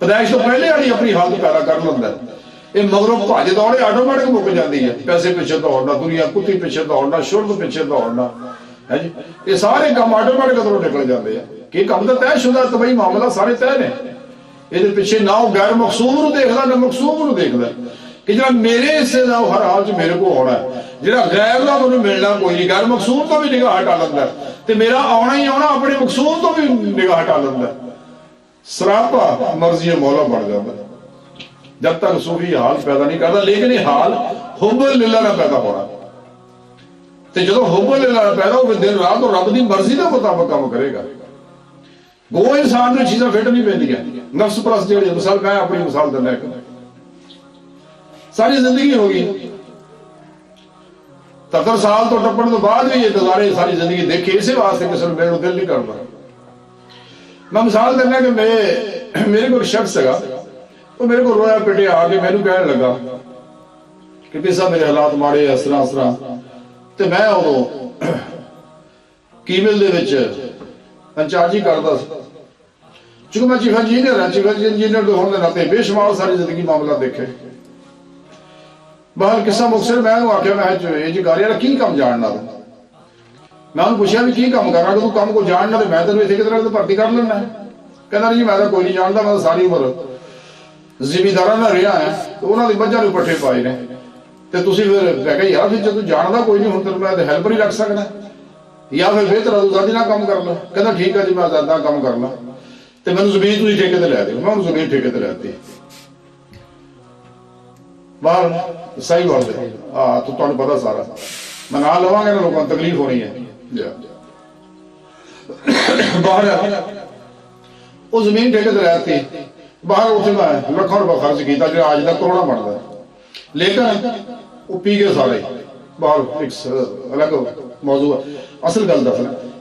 ਪੈਦਾਇਸ਼ ਤੋਂ ਪਹਿਲੇ ਵਾਲੀ ਆਪਣੀ ਹਾਲਤ ਪੈਦਾ ਕਰ ਲੈਂਦਾ, ਇਹ ਮਗਰੋਂ ਭੱਜ ਦੌੜੇ ਆਟੋਮੈਟਿਕ ਮੁੱਕ ਜਾਂਦੀ ਹੈ। ਪੈਸੇ ਪਿੱਛੇ ਦੌੜਨਾ, ਦੁਨੀਆ ਕੁੱਤੀ ਪਿੱਛੇ ਦੌੜਨਾ, ਸ਼ੁਰਬ ਪਿੱਛੇ ਦੌੜਨਾ ਹੈ ਜੀ, ਇਹ ਸਾਰੇ ਕੰਮ ਆਟੋਮੈਟਿਕ ਅੰਦਰੋਂ ਨਿਕਲ ਜਾਂਦੇ ਆ ਕਿ ਕੰਮ ਤਾਂ ਤੈਅਸ਼ੁਦਾ ਤਬਈ ਮਾਮਲਾ ਸਾਰੇ ਤੈਅ ਨੇ। ਇਹਦੇ ਪਿੱਛੇ ਨਾ ਉਹ ਗੈਰ ਮਕਸੂਦ ਨੂੰ ਦੇਖਦਾ ਨਾ ਮਕਸੂਦ ਨੂੰ ਦੇਖਦਾ ਕਿ ਜਿਹੜਾ ਮੇਰੇ ਹਿੱਸੇ ਦਾ ਉਹ ਹਰ ਹਾਲ 'ਚ ਮੇਰੇ ਕੋਲ ਆਉਣਾ, ਜਿਹੜਾ ਗੈਰ ਦਾ ਮੈਨੂੰ ਮਿਲਣਾ ਕੋਈ ਨਹੀਂ। ਗੈਰ ਮਕਸੂਦ ਤੋਂ ਵੀ ਨਿਗਾਹ ਹਟਾ ਲੈਂਦਾ ਤੇ ਮੇਰਾ ਆਉਣਾ ਹੀ ਆਉਣਾ ਆਪਣੇ ਮਕਸੂਦ ਤੋਂ ਵੀ ਨਿਗਾਹ ਹਟਾ ਲੈਂਦਾ। ਸਰਾਪਾ ਮਰਜ਼ੀ ਮੌਲਾ ਬਣ ਜਾਂਦਾ ਜਦ ਤੱਕ ਸੂਫੀ ਹਾਲ ਪੈਦਾ ਨਹੀਂ ਕਰਦਾ। ਲੇਕਿਨ ਇਹ ਹਾਲ ਹੁਬ ਲਿਲਾ ਨਾਲ ਪੈਦਾ ਹੋਣਾ, ਤੇ ਜਦੋਂ ਹੁਬ ਲਿਲਾ ਨਾਲ ਪੈਦਾ ਹੋਵੇ ਦਿਨ ਰਾਤ ਉਹ ਰੱਬ ਦੀ ਮਰਜ਼ੀ ਦੇ ਮੁਤਾਬਕ ਕੰਮ ਕਰੇਗਾ। ਉਹ ਇਨਸਾਨ ਨੂੰ ਚੀਜ਼ਾਂ ਫਿੱਟ ਨਹੀਂ ਪੈਂਦੀਆਂ। ਨਫਸ ਪ੍ਰਸਤ ਜਿਹੜੀ ਮਿਸਾਲ, ਮੈਂ ਆਪਣੀ ਮਿਸਾਲ ਦਿੰਦਾ ਇੱਕ, ਸਾਰੀ ਜ਼ਿੰਦਗੀ ਹੋ ਗਈ 70 ਸਾਲ ਤੋਂ ਟੱਪਣ ਤੋਂ ਬਾਅਦ ਵੀ ਇਹ ਨਜ਼ਾਰੇ ਸਾਰੀ ਜ਼ਿੰਦਗੀ ਦੇਖੇ, ਇਸੇ ਵਾਸਤੇ ਕਿਸੇ ਨੂੰ ਮਿਲਣ ਨੂੰ ਦਿਲ ਨਹੀਂ ਕਰਦਾ। ਮੈਂ ਮਿਸਾਲ ਦਿੰਦਾ ਕਿ ਮੇਰੇ ਕੋਲ ਸ਼ਖਸ ਹੈਗਾ, ਉਹ ਮੇਰੇ ਕੋਲ ਰੋਇਆ ਪਿੱਟਿਆ ਆ ਕੇ ਮੈਨੂੰ ਕਹਿਣ ਲੱਗਾ ਕਿ ਪਿਸਾ ਮੇਰੇ ਹਾਲਾਤ ਮਾੜੇ ਇਸ ਤਰ੍ਹਾਂ, ਤੇ ਮੈਂ ਉਦੋਂ ਕੀਮਲ ਦੇ ਵਿੱਚ ਇੰਚਾਰਜੀ ਕਰਦਾ ਸੀ। ਚੂੰਕਿ ਮੈਂ ਚੀਫ ਇੰਜੀਨੀਅਰ ਹਾਂ, ਚੀਫ ਇੰਜੀਨੀਅਰ ਦੇ ਹੋਣ ਦੇ ਨਾਤੇ ਬੇਸ਼ੁਮਾਰ ਸਾਰੀ ਜ਼ਿੰਦਗੀ ਮਾਮਲਾ ਦੇਖੇ। ਬਾਹਰ ਕਿਸਾ ਮੁਕਸਰ ਮੈਂ ਉਹਨੂੰ ਆਖਿਆ, ਮੈਂ ਇਹ ਜੀ ਕਰ ਯਾਰ ਕੀ ਕੰਮ ਜਾਣਨਾ ਤੂੰ? ਮੈਂ ਉਹਨੂੰ ਪੁੱਛਿਆ ਵੀ ਕੀ ਕੰਮ ਕਰਨਾ, ਕਿ ਤੂੰ ਕੰਮ ਕੋ ਜਾਣਨਾ ਤੇ ਮੈਂ ਤੈਨੂੰ ਇੱਥੇ ਕਿਤੇ ਨਾ ਭਰਤੀ ਕਰ ਲੈਣਾ। ਕਹਿੰਦਾ ਜੀ ਮੈਂ ਤਾਂ ਕੋਈ ਨਹੀਂ ਜਾਣਦਾ, ਮੈਂ ਤਾਂ ਸਾਰੀ ਉਮਰ ਜ਼ਿਮੀਂਦਾਰਾਂ ਨਾਲ ਰਿਹਾ ਹੈ ਤੇ ਉਹਨਾਂ ਦੀ ਮੱਝਾਂ ਨੂੰ ਪੱਠੇ ਪਾਏ ਨੇ, ਤੇ ਤੁਸੀਂ ਫਿਰ ਮੈਂ ਕਿਹਾ ਯਾਰ ਫਿਰ ਜੇ ਤੂੰ ਜਾਣਦਾ ਕੋਈ ਨਹੀਂ ਹੁਣ ਤੈਨੂੰ ਮੈਂ ਤੇ ਹੈਲਪਰ ਹੀ ਰੱਖ ਸਕਦਾ, ਜਾਂ ਫਿਰ ਬਿਹਤਰ ਤੂੰ ਦਾਦੀ ਨਾਲ ਕੰਮ ਕਰ ਲੈ। ਕਹਿੰਦਾ ਠੀਕ ਹੈ ਜੀ ਮੈਂ ਦਾਦਾ ਕੰਮ ਕਰ ਲਾਂ, ਤੇ ਮੈਨੂੰ ਜ਼ਮੀਨ ਤੁਸੀਂ ਠੇਕੇ ਤੇ ਲੈ ਦਿਓ। ਮੈਂ ਉਹਨੂੰ ਜ਼ਮੀਨ ਠੇਕੇ ਤੇ ਲੈ ਦਿੱਤੀ ਬਾਹਰ ਸਹੀ ਗੱਲ ਹੈ। ਤੂੰ ਤੁਹਾਨੂੰ ਪਤਾ ਸਾਰਾ, ਮੈਂ ਨਾ ਲਵਾਂਗਾ ਨਾ ਲੋਕਾਂ ਨੂੰ ਤਕਲੀਫ ਹੋਣੀ ਹੈ। ਬਾਹਰ ਉਹ ਜ਼ਮੀਨ ਠੇਕੇ ਤੇ ਲੈ ਦਿੱਤੀ, ਬਾਹਰ ਉੱਥੇ ਮੈਂ ਲੱਖਾਂ ਰੁਪਏ ਖਰਚ ਕੀਤਾ ਜਿਹੜਾ ਅੱਜ ਦਾ ਕਰੋੜਾ ਬਣਦਾ। ਲੇਕਿਨ ਉਹ ਪੀ ਗਏ ਸਾਰੇ ਬਾਹਰ। ਇੱਕ ਅਲੱਗ ਮੌਜੂਦ ਹੈ, ਅਸਲ ਗੱਲ ਦੱਸਣਾ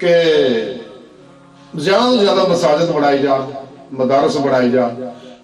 ਕਿ ਜ਼ਿਆਦਾ ਤੋਂ ਜ਼ਿਆਦਾ ਮਸਾਜਿਦ ਬਣਾਈ ਜਾਣ, ਮਦਾਰਸ ਬਣਾਈ ਜਾਣ,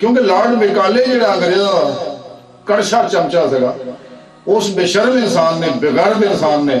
ਕਿਉਂਕਿ ਲਾਰਡ ਮੈਕਾਲੇ ਜਿਹੜਾ ਅੰਗਰੇਜ਼ਾਂ ਦਾ ਕੜਛਾ ਚਮਚਾ ਸੀਗਾ, ਉਸ ਬੇਸ਼ਰਮ ਇਨਸਾਨ ਨੇ, ਬੇਗੈਰਤ ਇਨਸਾਨ ਨੇ,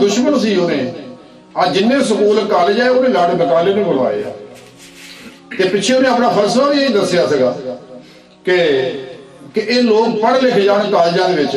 ਦੁਸ਼ਮਣ ਸੀ, ਉਹਨੇ ਅੱਜ ਜਿੰਨੇ ਸਕੂਲ ਕਾਲਜ ਹੈ ਉਹਨੇ ਲਾਰਡ ਮੈਕਾਲੇ ਨੇ ਬਣਵਾਏ ਆ। ਤੇ ਪਿੱਛੇ ਉਹਨੇ ਆਪਣਾ ਫਲਸਫਾ ਵੀ ਇਹ ਦੱਸਿਆ ਸੀਗਾ ਕਿ ਇਹ ਲੋਕ ਪੜ੍ਹ ਲਿਖੇ ਜਾਣ ਕਾਲਜਾਂ ਦੇ ਵਿੱਚ,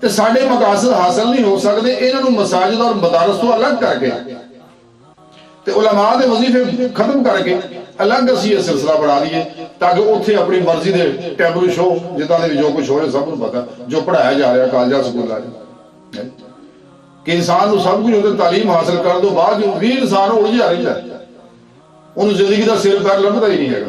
ਤੇ ਸਾਡੇ ਮਕਾਸਦ ਹਾਸਲ ਨਹੀਂ ਹੋ ਸਕਦੇ, ਇਹਨਾਂ ਨੂੰ ਮਸਾਜਿਦ ਔਰ ਮਦਾਰਸ ਤੋਂ ਅਲੱਗ ਕਰਕੇ ਤੇ ਉਲਮਾ ਦੇ ਵਜ਼ੀਫੇ ਖਤਮ ਕਰਕੇ ਅਲੱਗ ਅਸੀਂ ਇਹ ਸਿਲਸਿਲਾ ਬਣਾ ਲਈਏ ਤਾਂ ਕਿ ਉੱਥੇ ਆਪਣੀ ਮਰਜ਼ੀ ਦੇ ਟੈਬਲੂ ਸ਼ੋ ਜਿੱਦਾਂ ਦੇ ਜੋ ਕੁਝ ਹੋ ਰਿਹਾ ਸਭ ਨੂੰ ਪਤਾ, ਜੋ ਪੜ੍ਹਾਇਆ ਜਾ ਰਿਹਾ ਕਾਲਜਾਂ ਸਕੂਲਾਂ 'ਚ, ਕਿ ਇਨਸਾਨ ਨੂੰ ਸਭ ਕੁਝ ਉਹਦੇ ਤਾਲੀਮ ਹਾਸਲ ਕਰਨ ਤੋਂ ਬਾਅਦ ਵੀ ਇਨਸਾਨ ਉਲਝਿਆ ਰਹਿੰਦਾ, ਉਹਨੂੰ ਜ਼ਿੰਦਗੀ ਦਾ ਸਿਰ ਪੈਰ ਲੱਭਦਾ ਹੀ ਨਹੀਂ ਹੈਗਾ।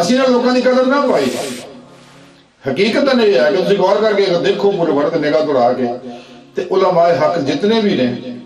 ਅਸੀਂ ਨਾ ਲੋਕਾਂ ਦੀ ਕਦਰ ਨਾ ਪਾਈ। ਹਕੀਕਤ ਇਹ ਹੈ ਕਿ ਤੁਸੀਂ ਗੌਰ ਕਰਕੇ ਦੇਖੋ ਪੂਰੇ ਵਰਤ ਨਿਗਾਹ ਦੌੜਾ ਕੇ ਤੇ ਉਲਮਾਏ ਹਕ ਜਿਤਨੇ ਵੀ ਨੇ,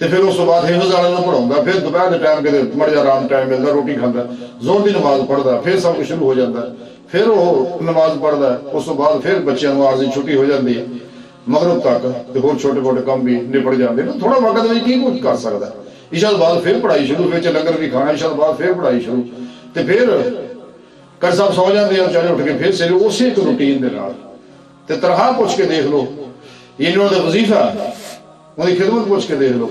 ਤੇ ਫਿਰ ਉਸ ਤੋਂ ਬਾਅਦ ਹਿਫਜ਼ ਵਾਲਿਆਂ ਨੂੰ ਪੜਾਉਂਦਾ, ਫਿਰ ਦੁਪਹਿਰ ਦੇ ਟਾਈਮ ਕਿਤੇ ਮੜ ਜਾ ਆਰਾਮ ਟਾਈਮ ਮਿਲਦਾ, ਰੋਟੀ ਖਾਂਦਾ, ਜ਼ੋਰ ਦੀ ਨਮਾਜ਼ ਪੜਦਾ, ਫਿਰ ਸਭ ਕੁਝ ਸ਼ੁਰੂ ਹੋ ਜਾਂਦਾ, ਫਿਰ ਉਹ ਨਮਾਜ਼ ਪੜਦਾ, ਉਸ ਤੋਂ ਬਾਅਦ ਫਿਰ ਬੱਚਿਆਂ ਨੂੰ ਆਰਜ਼ੀ ਛੁੱਟੀ ਹੋ ਜਾਂਦੀ ਹੈ ਮਗਰਬ ਤੱਕ, ਤੇ ਹੋਰ ਛੋਟੇ ਮੋਟੇ ਕੰਮ ਵੀ ਨਿਪਟ ਜਾਂਦੇ ਨੇ। ਥੋੜਾ ਵਕਤ ਵਿੱਚ ਕੀ ਕੁਝ ਕਰ ਸਕਦਾ। ਇਸ਼ਾ ਤੋਂ ਬਾਅਦ ਫਿਰ ਪੜਾਈ ਸ਼ੁਰੂ, ਵਿੱਚ ਲੰਗਰ ਵੀ ਖਾਣਾ, ਇਸ਼ਾ ਤੋਂ ਬਾਅਦ ਫਿਰ ਪੜਾਈ ਸ਼ੁਰੂ, ਤੇ ਫਿਰ ਕਰ ਸਾਹਿਬ ਸੌ ਜਾਂਦੇ ਆ, ਵਿਚਾਰੇ ਉੱਠ ਕੇ ਫਿਰ ਸਵੇਰੇ ਉਸੇ ਇੱਕ ਰੂਟੀਨ ਦੇ ਨਾਲ। ਤੇ ਤਰਹਾ ਪੁੱਛ ਕੇ ਦੇਖ ਲਓ, ਇਹਨਾਂ ਦਾ ਵਜ਼ੀਫਾ, ਉਹਦੀ ਖਿਦਮਤ ਪੁੱਛ ਕੇ ਦੇਖ ਲਓ,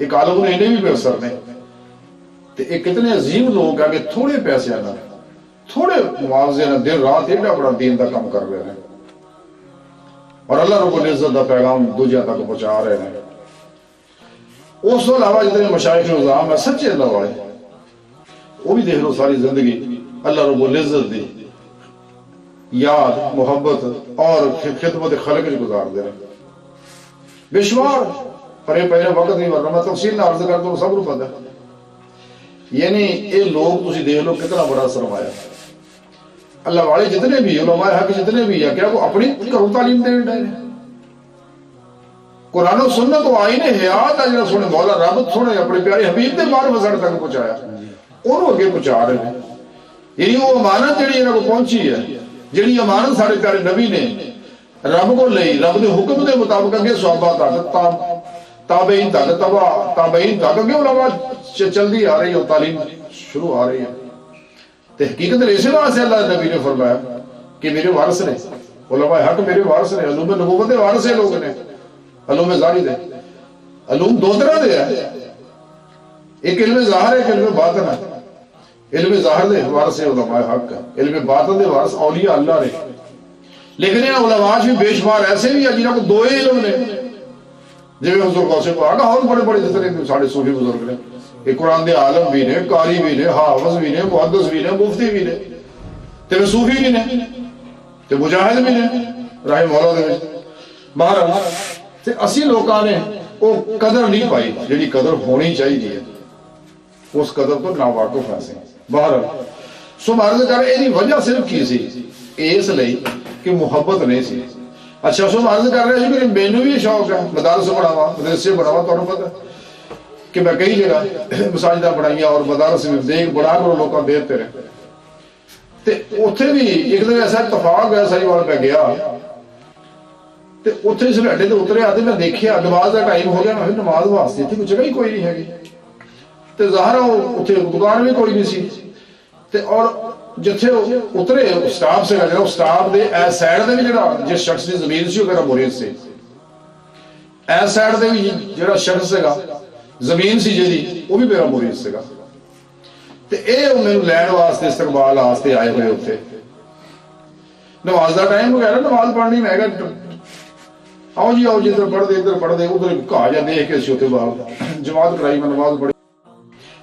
ایک عالم نے انہیں بھی بے اثر نے تے ایک کتنے عظیم لوگ ہیں کہ تھوڑے پیسے نہ تھوڑے معاوضے نہ دن رات ایڈا بڑا دین دا کام کر رہے ہیں اور اللہ رب العزت دا پیغام دوجیاں تک پہنچا رہے ہیں. اس تو علاوہ جتنے مشائخ نظام ہے سچے اللہ والے وہ بھی دیکھ لو ساری زندگی اللہ رب العزت دی یاد محبت اور خدمت خلق گزار دے رہے بے شمار. پر یہ پہلے وقت نہیں ورنہ میں تفصیل نہ عرض کرتا ہوں سب کو پتہ ہے. یعنی یہ لوگ تسی دیکھ لو کتنا بڑا سرمایہ اللہ والے جتنے بھی علماء حق جتنے بھی ہے کیا وہ اپنی گھروں تعلیم دے رہے ہیں. قرآن و سنت و آئین حیات ہے جنہاں سونے مولا رب سونے اپنے پیارے حبیب دے بار وزر تک پہنچایا انہوں اگے پہنچا رہے ہیں. یعنی وہ امانت جڑی انہوں کو پہنچی ہے جڑی امانت سارے پیارے نبی نے رب کو لئی رب دے حکم دے مطابق اگے صحابہ تک تابعین تک تابعین تک اگے علماء چل دی آ رہی ہے تعلیم شروع آ رہی ہے. تو حقیقت اسی واسطے اللہ نبی نے فرمایا کہ میرے وارث نے علماء حق میرے وارث نے علوم نبوت دے وارث ہیں لوگ نے علوم ظاہری دے علوم دو طرح دے ہے ایک علم ظاہر ہے ایک علم باطن ہے. علم ظاہر دے وارث علماء حق ہے علم باطن دے وارث اولیاء اللہ نے. لیکن یہ علماء بھی بے شمار ایسے بھی ہیں جنہوں کو دو ہی علم نے جی حضور غوث پاک کا اور بڑے بڑے جتنے سارے صوفی بزرگ نے یہ قرآن دے عالم بھی نے قاری بھی نے حافظ بھی نے محدث بھی نے مفتی بھی نے تے صوفی بھی نے تے مجاہد بھی نے راہ مولا دے بہرحال تے اسی لوکاں نے وہ قدر نہیں پائی جڑی قدر ہونی چاہیے اس قدر تو ناواقف ہیں. بہرحال سو عرض کر یہ وجہ صرف کی سی اس لیے کہ محبت نہیں سی. اچھا سو عرض کر رہے ہیں کہ مینوں بھی شوق ہے مدارس بناوا مدرسے بناوا تمہیں پتہ کہ میں کئی جگہ مساجدہ بنائیاں اور مدارس میں دیکھ بڑا کر لوگوں دیتے رہے تے اتنے بھی ایک دن ایسا اتفاق ہے ساری وال پہ گیا تے اتنے سلیڈے تے اترے آتے میں دیکھیا نماز کا ٹائم ہو گیا میں نماز واسطے تھی کوئی جگہ ہی کوئی نہیں ہے تے ظاہر اتنے دکان بھی کوئی نہیں سی تے اور جتھے اترے سٹاف سے گا سٹاف دے ایس سائڈ دے بھی جڑا جس شخص کی زمین سی وہ میرا مرید سے ایس سائڈ دے بھی جڑا شخص سے گا زمین سی جیدی وہ بھی میرا مرید سے گا تے اے میں لین واسطے استقبال واسطے آئے ہوئے ہوتے نماز دا ٹائم ہو گیا نماز پڑھنی میں کہا آؤ جی ادھر پڑھ دے ادھر کہا جا دیکھ کے سی باہر جماعت کرائی میں نماز پڑھی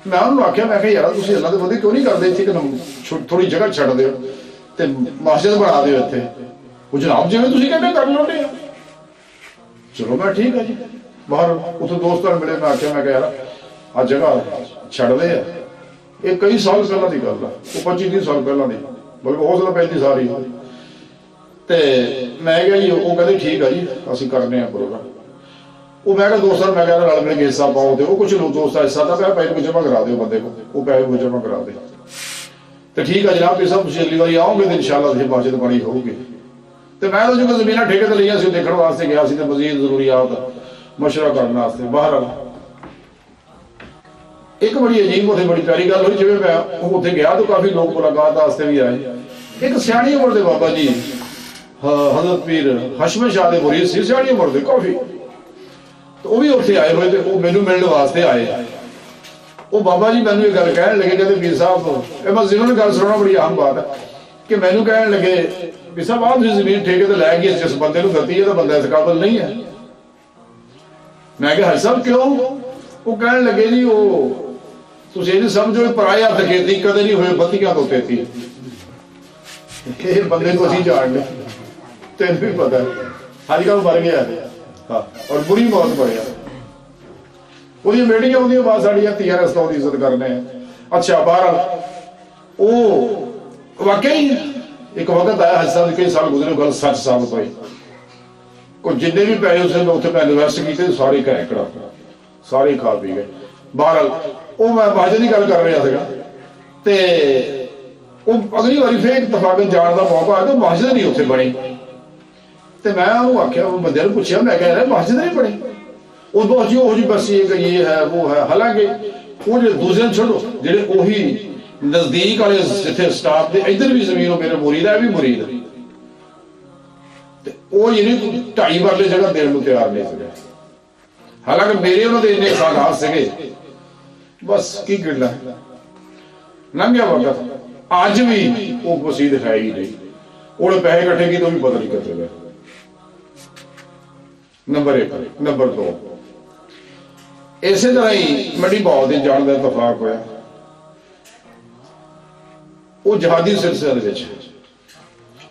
میں انہوں نے آخیا میں کہ یار تسی اللہ دے بندے کیوں نہیں کرتے تھے کہ تھوڑی جگہ چھڑ دیو تے مسجد بنا دیو اتنے وہ جناب جی تسی کہتے کر لو ٹے چلو میں ٹھیک ہے جی باہر اتنے دوستوں ملے میں آخیا میں کہ یار آ جگہ چھڑ دے یہ کئی سال پہلے کی گل ہے وہ 25-30 سال پہلے دی بلکہ ہو سکتا 35 سال ہی تے میں کہا جی وہ کہتے ٹھیک ہے جی اسی کرنے ہیں پروگرام وہ میں کہا دوستان میں کہا رل مل کے حصہ پاؤ دے وہ کچھ لوگ دوست حصہ تھا میں پیسے کو جمع کرا دے بندے کو وہ پیسے کو جمع کرا دے تو ٹھیک ہے جناب یہ سب اگلی باری آؤں گے تو انشاءاللہ یہ مسجد بنی ہوگی تو میں تو جو زمینہ ٹھیکے تے لیا سی دیکھنے واسطے گیا سی تے مزید ضروریات مشورہ کرنے واسطے باہر ایک بڑی عجیب اتنے بڑی پیاری گل ہوئی جی میں اتنے گیا تو کافی لوگ ملاقات واسطے بھی آئے ایک سیاڑی عمر دے بابا جی حضرت پیر حشم شاہ دے مرید سی سیاڑی عمر دے کافی تو وہ بھی اتنے آئے ہوئے تو وہ مینوں ملنے واسطے آئے وہ بابا جی مینوں یہ گل کہنے لگے کہتے پیر صاحب میں ضرور گل سننا بڑی اہم بات ہے کہ مینوں کہنے لگے پیر صاحب آپ جی زمین ٹھیکے تے لے گئے جس بندے نوں دتی ہے تو بندہ اس قابل نہیں ہے میں کہ حج صاحب کیوں وہ کہنے لگے جی وہ تسی یہ سمجھو پرائے ہاتھ کھیتی کدے نہیں ہوئے بتیاں تو تیتی یہ بندے کو اسی جان لے تین بھی پتہ ہے حج کا مر گیا ہاں اور بری موت پڑیا وہ میٹنگیں ہوندی بعد ساڑیاں تیار رستوں کی عزت کرنے ہیں. اچھا بہرحال وہ واقعی ایک وقت آیا حج صاحب کئی سال گزرے گل سچ ثابت ہوئی کوئی جن بھی پیسے اسے میں اتنے میں انویسٹ کیتے سارے کرے کڑا سارے کھا پی گئے. بہرحال وہ میں مسجد کی گل کر رہا تھا تے وہ اگلی باری پھر اتفاقاً جان کا موقع آیا تو مسجد نہیں اتنے بنی تے میں انہوں آخیا وہ بندے نے پوچھا میں کہہ رہا مسجد نہیں بنی وہ بہت جی بس یہ ہے وہ ہے. حالانکہ وہ جو دوسرے چھوڑو جہے وہی نزدیک والے جتنے سٹاف دے ادھر بھی زمین میرے مرید ہے بھی مرید وہ یعنی 2.5 مرلے جگہ دین کو تیار نہیں سکے. ਹਾਲਾਂਕਿ ਮੇਰੇ ਉਹਨਾਂ ਦੇ ਇੰਨੇ ਸਾਲਾਤ ਸੀਗੇ, ਬਸ ਕੀ ਗਿਣਨਾ, ਲੰਘਿਆ ਵਕਤ। ਅੱਜ ਵੀ ਉਹ ਮਸੀਦ ਹੈ ਹੀ ਨਹੀਂ, ਉਹਨੇ ਪੈਸੇ ਇਕੱਠੇ ਕੀਤੇ, ਉਹ ਵੀ ਪਤਾ ਨਹੀਂ ਕਿੱਥੇ ਗਏ। ਨੰਬਰ 1। ਨੰਬਰ 2, ਇਸੇ ਤਰ੍ਹਾਂ ਹੀ ਮੰਡੀ ਭਾਅ ਦੇ ਜਾਣ ਦਾ ਇਤਫਾਕ ਹੋਇਆ। ਉਹ ਜਹਾਦੀ ਸਿਲਸਿਲੇ ਦੇ ਵਿੱਚ,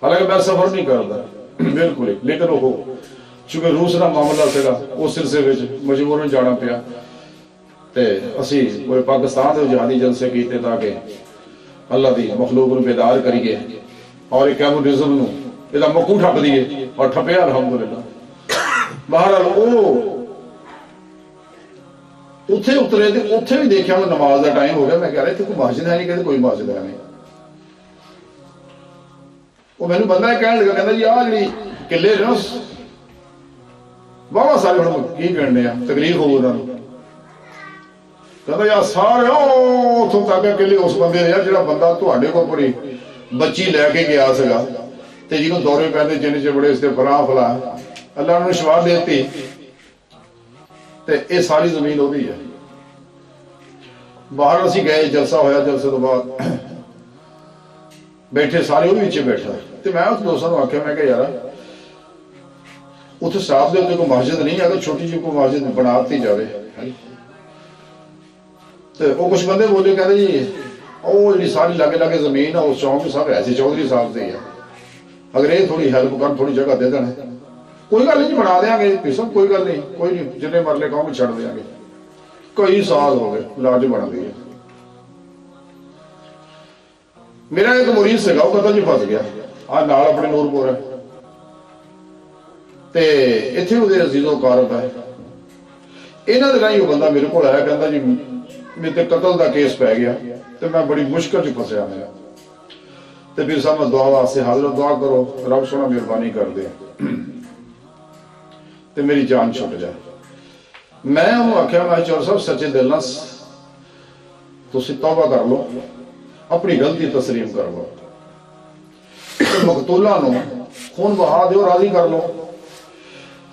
ਹਾਲਾਂਕਿ ਮੈਂ ਸਫਰ ਨਹੀਂ ਕਰਦਾ ਬਿਲਕੁਲ ਹੀ, ਲੇਕਿਨ ਉਹ ਚੂੰਕਿ ਰੂਸ ਦਾ ਮਾਮਲਾ ਸੀਗਾ, ਉਸ ਸਿਲਸਿਲੇ ਵਿੱਚ ਮਜਬੂਰਨ ਜਾਣਾ ਪਿਆ। ਤੇ ਅਸੀਂ ਉਹ ਪਾਕਿਸਤਾਨ ਦੇ ਜਹਾਦੀ ਜਲਸੇ ਕੀਤੇ ਤਾਂ ਕਿ ਅੱਲਾਹ ਦੀ ਮਖਲੂਕ ਨੂੰ ਬੇਦਾਰ ਕਰੀਏ ਔਰ ਇਹ ਕਮਿਊਨਿਜ਼ਮ ਨੂੰ ਇਹਦਾ ਮੱਕੂ ਠੱਪ ਦਈਏ, ਔਰ ਠੱਪਿਆ ਅਲਹਮਦੁਲਿਲਾ। ਬਹਰਹਾਲ ਉਹ ਉੱਥੇ ਉਤਰੇ ਤੇ ਉੱਥੇ ਵੀ ਦੇਖਿਆ, ਮੈਂ ਨਮਾਜ਼ ਦਾ ਟਾਈਮ ਹੋ ਗਿਆ, ਮੈਂ ਕਹਿ ਰਿਹਾ ਇੱਥੇ ਕੋਈ ਮਸਜਿਦ ਹੈ ਨਹੀਂ, ਕਹਿੰਦੇ ਕੋਈ ਮਸਜਿਦ ਹੈ ਨਹੀਂ। ਉਹ ਮੈਨੂੰ ਬੰਦਾ ਕਹਿਣ ਲੱਗਾ, ਕਹਿੰਦਾ ਜੀ ਆਹ ਜਿਹੜੀ ਕਿੱਲੇ ਨੇ ਨਾ ਵਾਹਵਾ ਸਾਰੇ, ਹੁਣ ਕੀ ਕਹਿਣੇ ਆ, ਤਕਲੀਫ ਹੋਊ ਉਹਨਾਂ ਨੂੰ। ਕਹਿੰਦਾ ਯਾਰ ਸਾਰੇ ਉੱਥੋਂ ਤੱਕ ਕਿੱਲੇ ਉਸ ਬੰਦੇ ਦੇ, ਯਾਰ ਜਿਹੜਾ ਬੰਦਾ ਤੁਹਾਡੇ ਕੋਲ ਬੜੀ ਬੱਚੀ ਲੈ ਕੇ ਗਿਆ ਸੀਗਾ ਤੇ ਜਿਹਨੂੰ ਦੌਰੇ ਪੈਂਦੇ ਜਿੰਨੇ ਚ ਬੜੇ ਇਸ ਤੇ ਫਲਾ ਅੱਲਾਹ ਨੂੰ ਸ਼ਿਫਾ ਦੇ ਦਿੱਤੀ, ਤੇ ਇਹ ਸਾਰੀ ਜ਼ਮੀਨ ਉਹਦੀ ਹੈ। ਬਾਹਰ ਅਸੀਂ ਗਏ, ਜਲਸਾ ਹੋਇਆ, ਜਲਸੇ ਤੋਂ ਬਾਅਦ ਬੈਠੇ ਸਾਰੇ, ਉਹ ਵੀ ਵਿੱਚ ਬੈਠਾ, ਤੇ ਮੈਂ ਉਸ ਦੋਸਤਾਂ ਨੂੰ ਆਖਿਆ, ਮੈਂ ਕਿਹਾ ਯਾਰ ਉੱਥੇ ਸਾਹਬ ਦੇ ਉੱਤੇ ਕੋਈ ਮਸਜਿਦ ਨਹੀਂ ਹੈ, ਛੋਟੀ ਜਿਹੀ ਕੋਈ ਮਸਜਿਦ ਬਣਾ ਦਿੱਤੀ ਜਾਵੇ। ਤੇ ਉਹ ਕੁਛ ਬੰਦੇ ਬੋਲੇ, ਕਹਿੰਦੇ ਜੀ ਉਹ ਜਿਹੜੀ ਸਾਰੀ ਲਾਗੇ ਲਾਗੇ ਜ਼ਮੀਨ ਆ ਉਸ ਚੌਂਕ ਸਭ ਐਸੇ ਚੌਧਰੀ ਸਾਹਿਬ ਦੇ ਆ, ਅਗਰ ਇਹ ਥੋੜੀ ਹੈਲਪ ਕਰਨ, ਥੋੜੀ ਜਗ੍ਹਾ ਦੇ ਦੇਣ, ਕੋਈ ਗੱਲ ਨਹੀਂ ਬਣਾ ਦੇਾਂਗੇ ਸਭ, ਕੋਈ ਗੱਲ ਨਹੀਂ, ਕੋਈ ਨਹੀਂ, ਜਿੰਨੇ ਮਰਲੇ ਕਹੋਗੇ ਛੱਡ ਦੇਾਂਗੇ। ਕਈ ਸਾਲ ਹੋ ਗਏ ਲਾਜ ਬਣਦੀ ਹੈ। ਮੇਰਾ ਇੱਕ ਮੁਰੀਦ ਸੀਗਾ, ਉਹ ਕਤਲ 'ਚ ਫਸ ਗਿਆ, ਆ ਨਾਲ ਆਪਣੇ ਨੂਰਪੁਰ ਹੈ, ਤੇ ਇੱਥੇ ਉਹਦੇ ਅਜ਼ੀਜ਼ੋ ਕਾਰਬ ਹੈ। ਇਹਨਾਂ ਦੇ ਰਾਹੀਂ ਉਹ ਬੰਦਾ ਮੇਰੇ ਕੋਲ ਆਇਆ, ਕਹਿੰਦਾ ਜੀ ਮੇਰੇ ਤੇ ਕਤਲ ਦਾ ਕੇਸ ਪੈ ਗਿਆ ਤੇ ਮੈਂ ਬੜੀ ਮੁਸ਼ਕਲ 'ਚ ਫਸਿਆ ਹੋਇਆ, ਤੇ ਫਿਰ ਸਾਹਿਬ ਮੈਂ ਦੁਆ ਵਾਸਤੇ ਹਾਜ਼ਰ, ਦੁਆ ਕਰੋ ਰੱਬ ਸੋਹਣਾ ਮਿਹਰਬਾਨੀ ਕਰ ਦੇ ਤੇ ਮੇਰੀ ਜਾਨ ਛੁੱਟ ਜਾਏ। ਮੈਂ ਉਹਨੂੰ ਆਖਿਆ, ਮੈਂ ਚੌਰ ਸਾਹਿਬ ਸੱਚੇ ਦਿਲ ਨਾਲ ਤੁਸੀਂ ਤੌਬਾ ਕਰ ਲਓ, ਆਪਣੀ ਗਲਤੀ ਤਸਲੀਮ ਕਰ ਲਓ, ਤੇ ਮਕਤੂਲਾ ਨੂੰ ਖੂਨ ਬਹਾ ਦਿਓ, ਰਾਜ਼ੀ ਕਰ ਲਓ,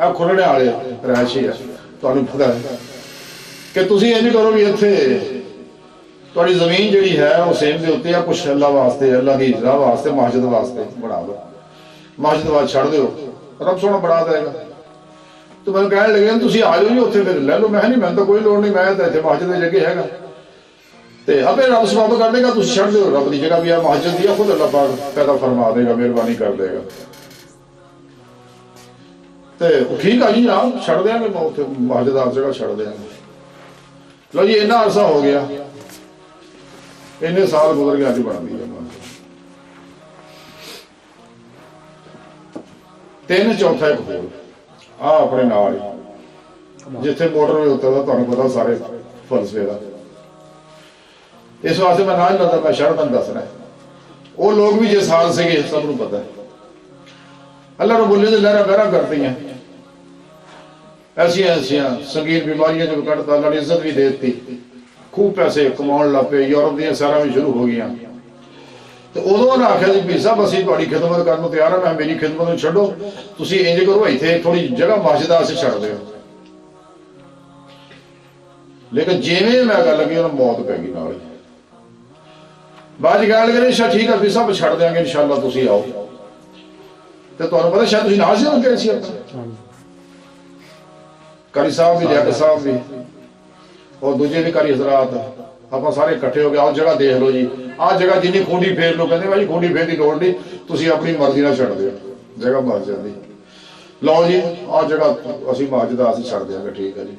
ਇਹ ਖੁੱਲਣੇ ਵਾਲੇ ਰਹਾਇਸ਼ੀ ਹੈ, ਤੁਹਾਨੂੰ ਪਤਾ ਹੈ ਕਿ ਤੁਸੀਂ ਇੰਜ ਕਰੋ ਵੀ ਇੱਥੇ ਤੁਹਾਡੀ ਜ਼ਮੀਨ ਜਿਹੜੀ ਹੈ ਉਹ ਸੇਮ ਦੇ ਉੱਤੇ ਆ, ਕੁਛ ਅੱਲਾ ਵਾਸਤੇ, ਅੱਲਾ ਦੀ ਰਜ਼ਾ ਵਾਸਤੇ, ਮਸਜਿਦ ਵਾਸਤੇ ਬਣਾ ਲਓ, ਮਸਜਿਦ ਵਾਸਤੇ ਛੱਡ ਦਿਓ, ਰੱਬ ਸੋਹਣਾ ਬਣਾ ਦੇਗਾ। ਤੇ ਮੈਨੂੰ ਕਹਿਣ ਲੱਗੇ ਤੁਸੀਂ ਆ ਜਾਓ ਜੀ ਉੱਥੇ ਫਿਰ ਲੈ ਲਓ। ਮੈਂ ਨਹੀਂ, ਮੈਨੂੰ ਤਾਂ ਕੋਈ ਲੋੜ ਨਹੀਂ, ਮੈਂ ਤਾਂ ਇੱਥੇ ਮਸਜਿਦ ਦੇ ਜਗ੍ਹਾ ਹੈਗਾ ਤੇ ਆਪੇ ਰੱਬ ਸਬਬ ਕਰ ਦੇਗਾ, ਤੁਸੀਂ ਛੱਡ ਦਿਓ, ਰੱਬ ਦੀ ਜਗ੍ਹਾ ਵੀ ਆ ਮਸਜਿਦ ਦੀ ਆ, ਖੁਦ ਅੱਲਾ ਪਾਕ ਪੈਦਾ ਫਰਮਾ ਦੇਗਾ, ਮਿਹਰਬਾਨੀ ਕਰ ਦੇਗਾ। ਤੇ ਠੀਕ ਆ ਜੀ ਜਨਾਬ, ਛੱਡ ਦਿਆਂਗੇ, ਮੈਂ ਉੱਥੇ ਮਸਜਿਦ ਆ ਜਗ੍ਹਾ ਛੱਡ ਦਿਆਂਗੇ। ਲਓ ਜੀ ਇੰਨਾ ਅਰਸਾ ਹੋ ਗਿਆ, ਇੰਨੇ ਸਾਲ ਗੁਜ਼ਰ ਗਏ, ਅੱਜ ਬਣਦੀ ਹੈ ਤਿੰਨ ਚੌਥਾ ਇੱਕ ਹੋਰ ਆ ਆਪਣੇ ਨਾਲ ਹੀ ਜਿੱਥੇ ਮੋਟਰਵੇ ਉੱਤੇ ਦਾ ਤੁਹਾਨੂੰ ਪਤਾ ਸਾਰੇ ਫਲਸਫੇ ਦਾ। ਇਸ ਵਾਸਤੇ ਮੈਂ ਨਾ ਹੀ ਲੱਗਦਾ, ਮੈਂ ਸ਼ਹਿਰ ਤੁਹਾਨੂੰ ਦੱਸਣਾ, ਉਹ ਲੋਕ ਵੀ ਜੇ ਸਾਲ ਸੀਗੇ ਸਭ ਨੂੰ ਪਤਾ। ਅੱਲਾਹ ਰਬੁੱਲ ਨੇ ਲਹਿਰਾਂ ਬਹਿਰਾਂ ਕਰਤੀਆਂ, ਐਸੀਆਂ ਐਸੀਆਂ ਸੰਗੀਨ ਬਿਮਾਰੀਆਂ ਜੋ ਕੱਢਤਾ, ਅੱਲਾਹ ਨੇ ਇੱਜ਼ਤ ਵੀ ਦੇ ਦਿੱਤੀ, ਖੂਬ ਪੈਸੇ ਕਮਾਉਣ ਲੱਗ ਪਏ, ਯੂਰਪ ਦੀਆਂ ਸੈਰਾਂ ਵੀ ਸ਼ੁਰੂ ਹੋ ਗਈਆਂ। ਤੇ ਉਦੋਂ ਉਹਨਾਂ ਆਖਿਆ ਜੀ ਵੀ ਸਾਹਿਬ ਅਸੀਂ ਤੁਹਾਡੀ ਖਿਦਮਤ ਕਰਨ ਨੂੰ ਤਿਆਰ ਹਾਂ। ਮੈਂ ਮੇਰੀ ਖਿਦਮਤ ਨੂੰ ਛੱਡੋ, ਤੁਸੀਂ ਇੰਜ ਕਰੋ ਇੱਥੇ ਥੋੜੀ ਜਗ੍ਹਾ ਮਸਜਿਦ ਵਾਸਤੇ ਛੱਡ ਦਿਓ। ਲੇਕਿਨ ਜਿਵੇਂ ਮੈਂ ਗੱਲ ਲੱਗੀ ਉਹਨਾਂ ਮੌਤ ਪੈ ਗਈ ਨਾਲ। ਬਾਅਦ ਗੱਲ ਕਰੇ ਅੱਛਾ ਠੀਕ ਆ ਵੀ ਸਭ ਛੱਡ ਦਿਆਂਗੇ ਇਨਸ਼ਾਅੱਲਾ, ਤੁਸੀਂ ਆਓ। ਤੇ ਤੁਹਾਨੂੰ ਪਤਾ ਸ਼ਾਇਦ ਤੁਸੀਂ ਨਾਲ ਸੀ ਹੁੰਦੇ ਸੀ ਆਪਾਂ ਕਾਰੀ ਸਾਹਿਬ ਵੀ, ਲਿਆਕਤ ਸਾਹਿਬ ਵੀ, ਔਰ ਦੂਜੇ ਵੀ ਕਾਰੀ ਹਜ਼ਰਾਤ, ਆਪਾਂ ਸਾਰੇ ਇਕੱਠੇ ਹੋ ਗਏ। ਆਹ ਜਗ੍ਹਾ ਦੇਖ ਲਓ ਜੀ, ਆਹ ਜਗ੍ਹਾ ਜਿੰਨੀ ਖੋਡੀ ਫੇਰ ਲਓ, ਕਹਿੰਦੇ ਭਾਈ ਖੋਡੀ ਫੇਰ ਦੀ ਲੋੜ ਨਹੀਂ, ਤੁਸੀਂ ਆਪਣੀ ਮਰਜ਼ੀ ਨਾਲ ਛੱਡ ਦਿਓ ਜਗ੍ਹਾ ਮਸਜਿਦ ਦੀ। ਲਓ ਜੀ ਆਹ ਜਗ੍ਹਾ ਅਸੀਂ ਮਸਜਿਦ ਅਸੀਂ ਛੱਡ ਦਿਆਂਗੇ, ਠੀਕ ਹੈ ਜੀ।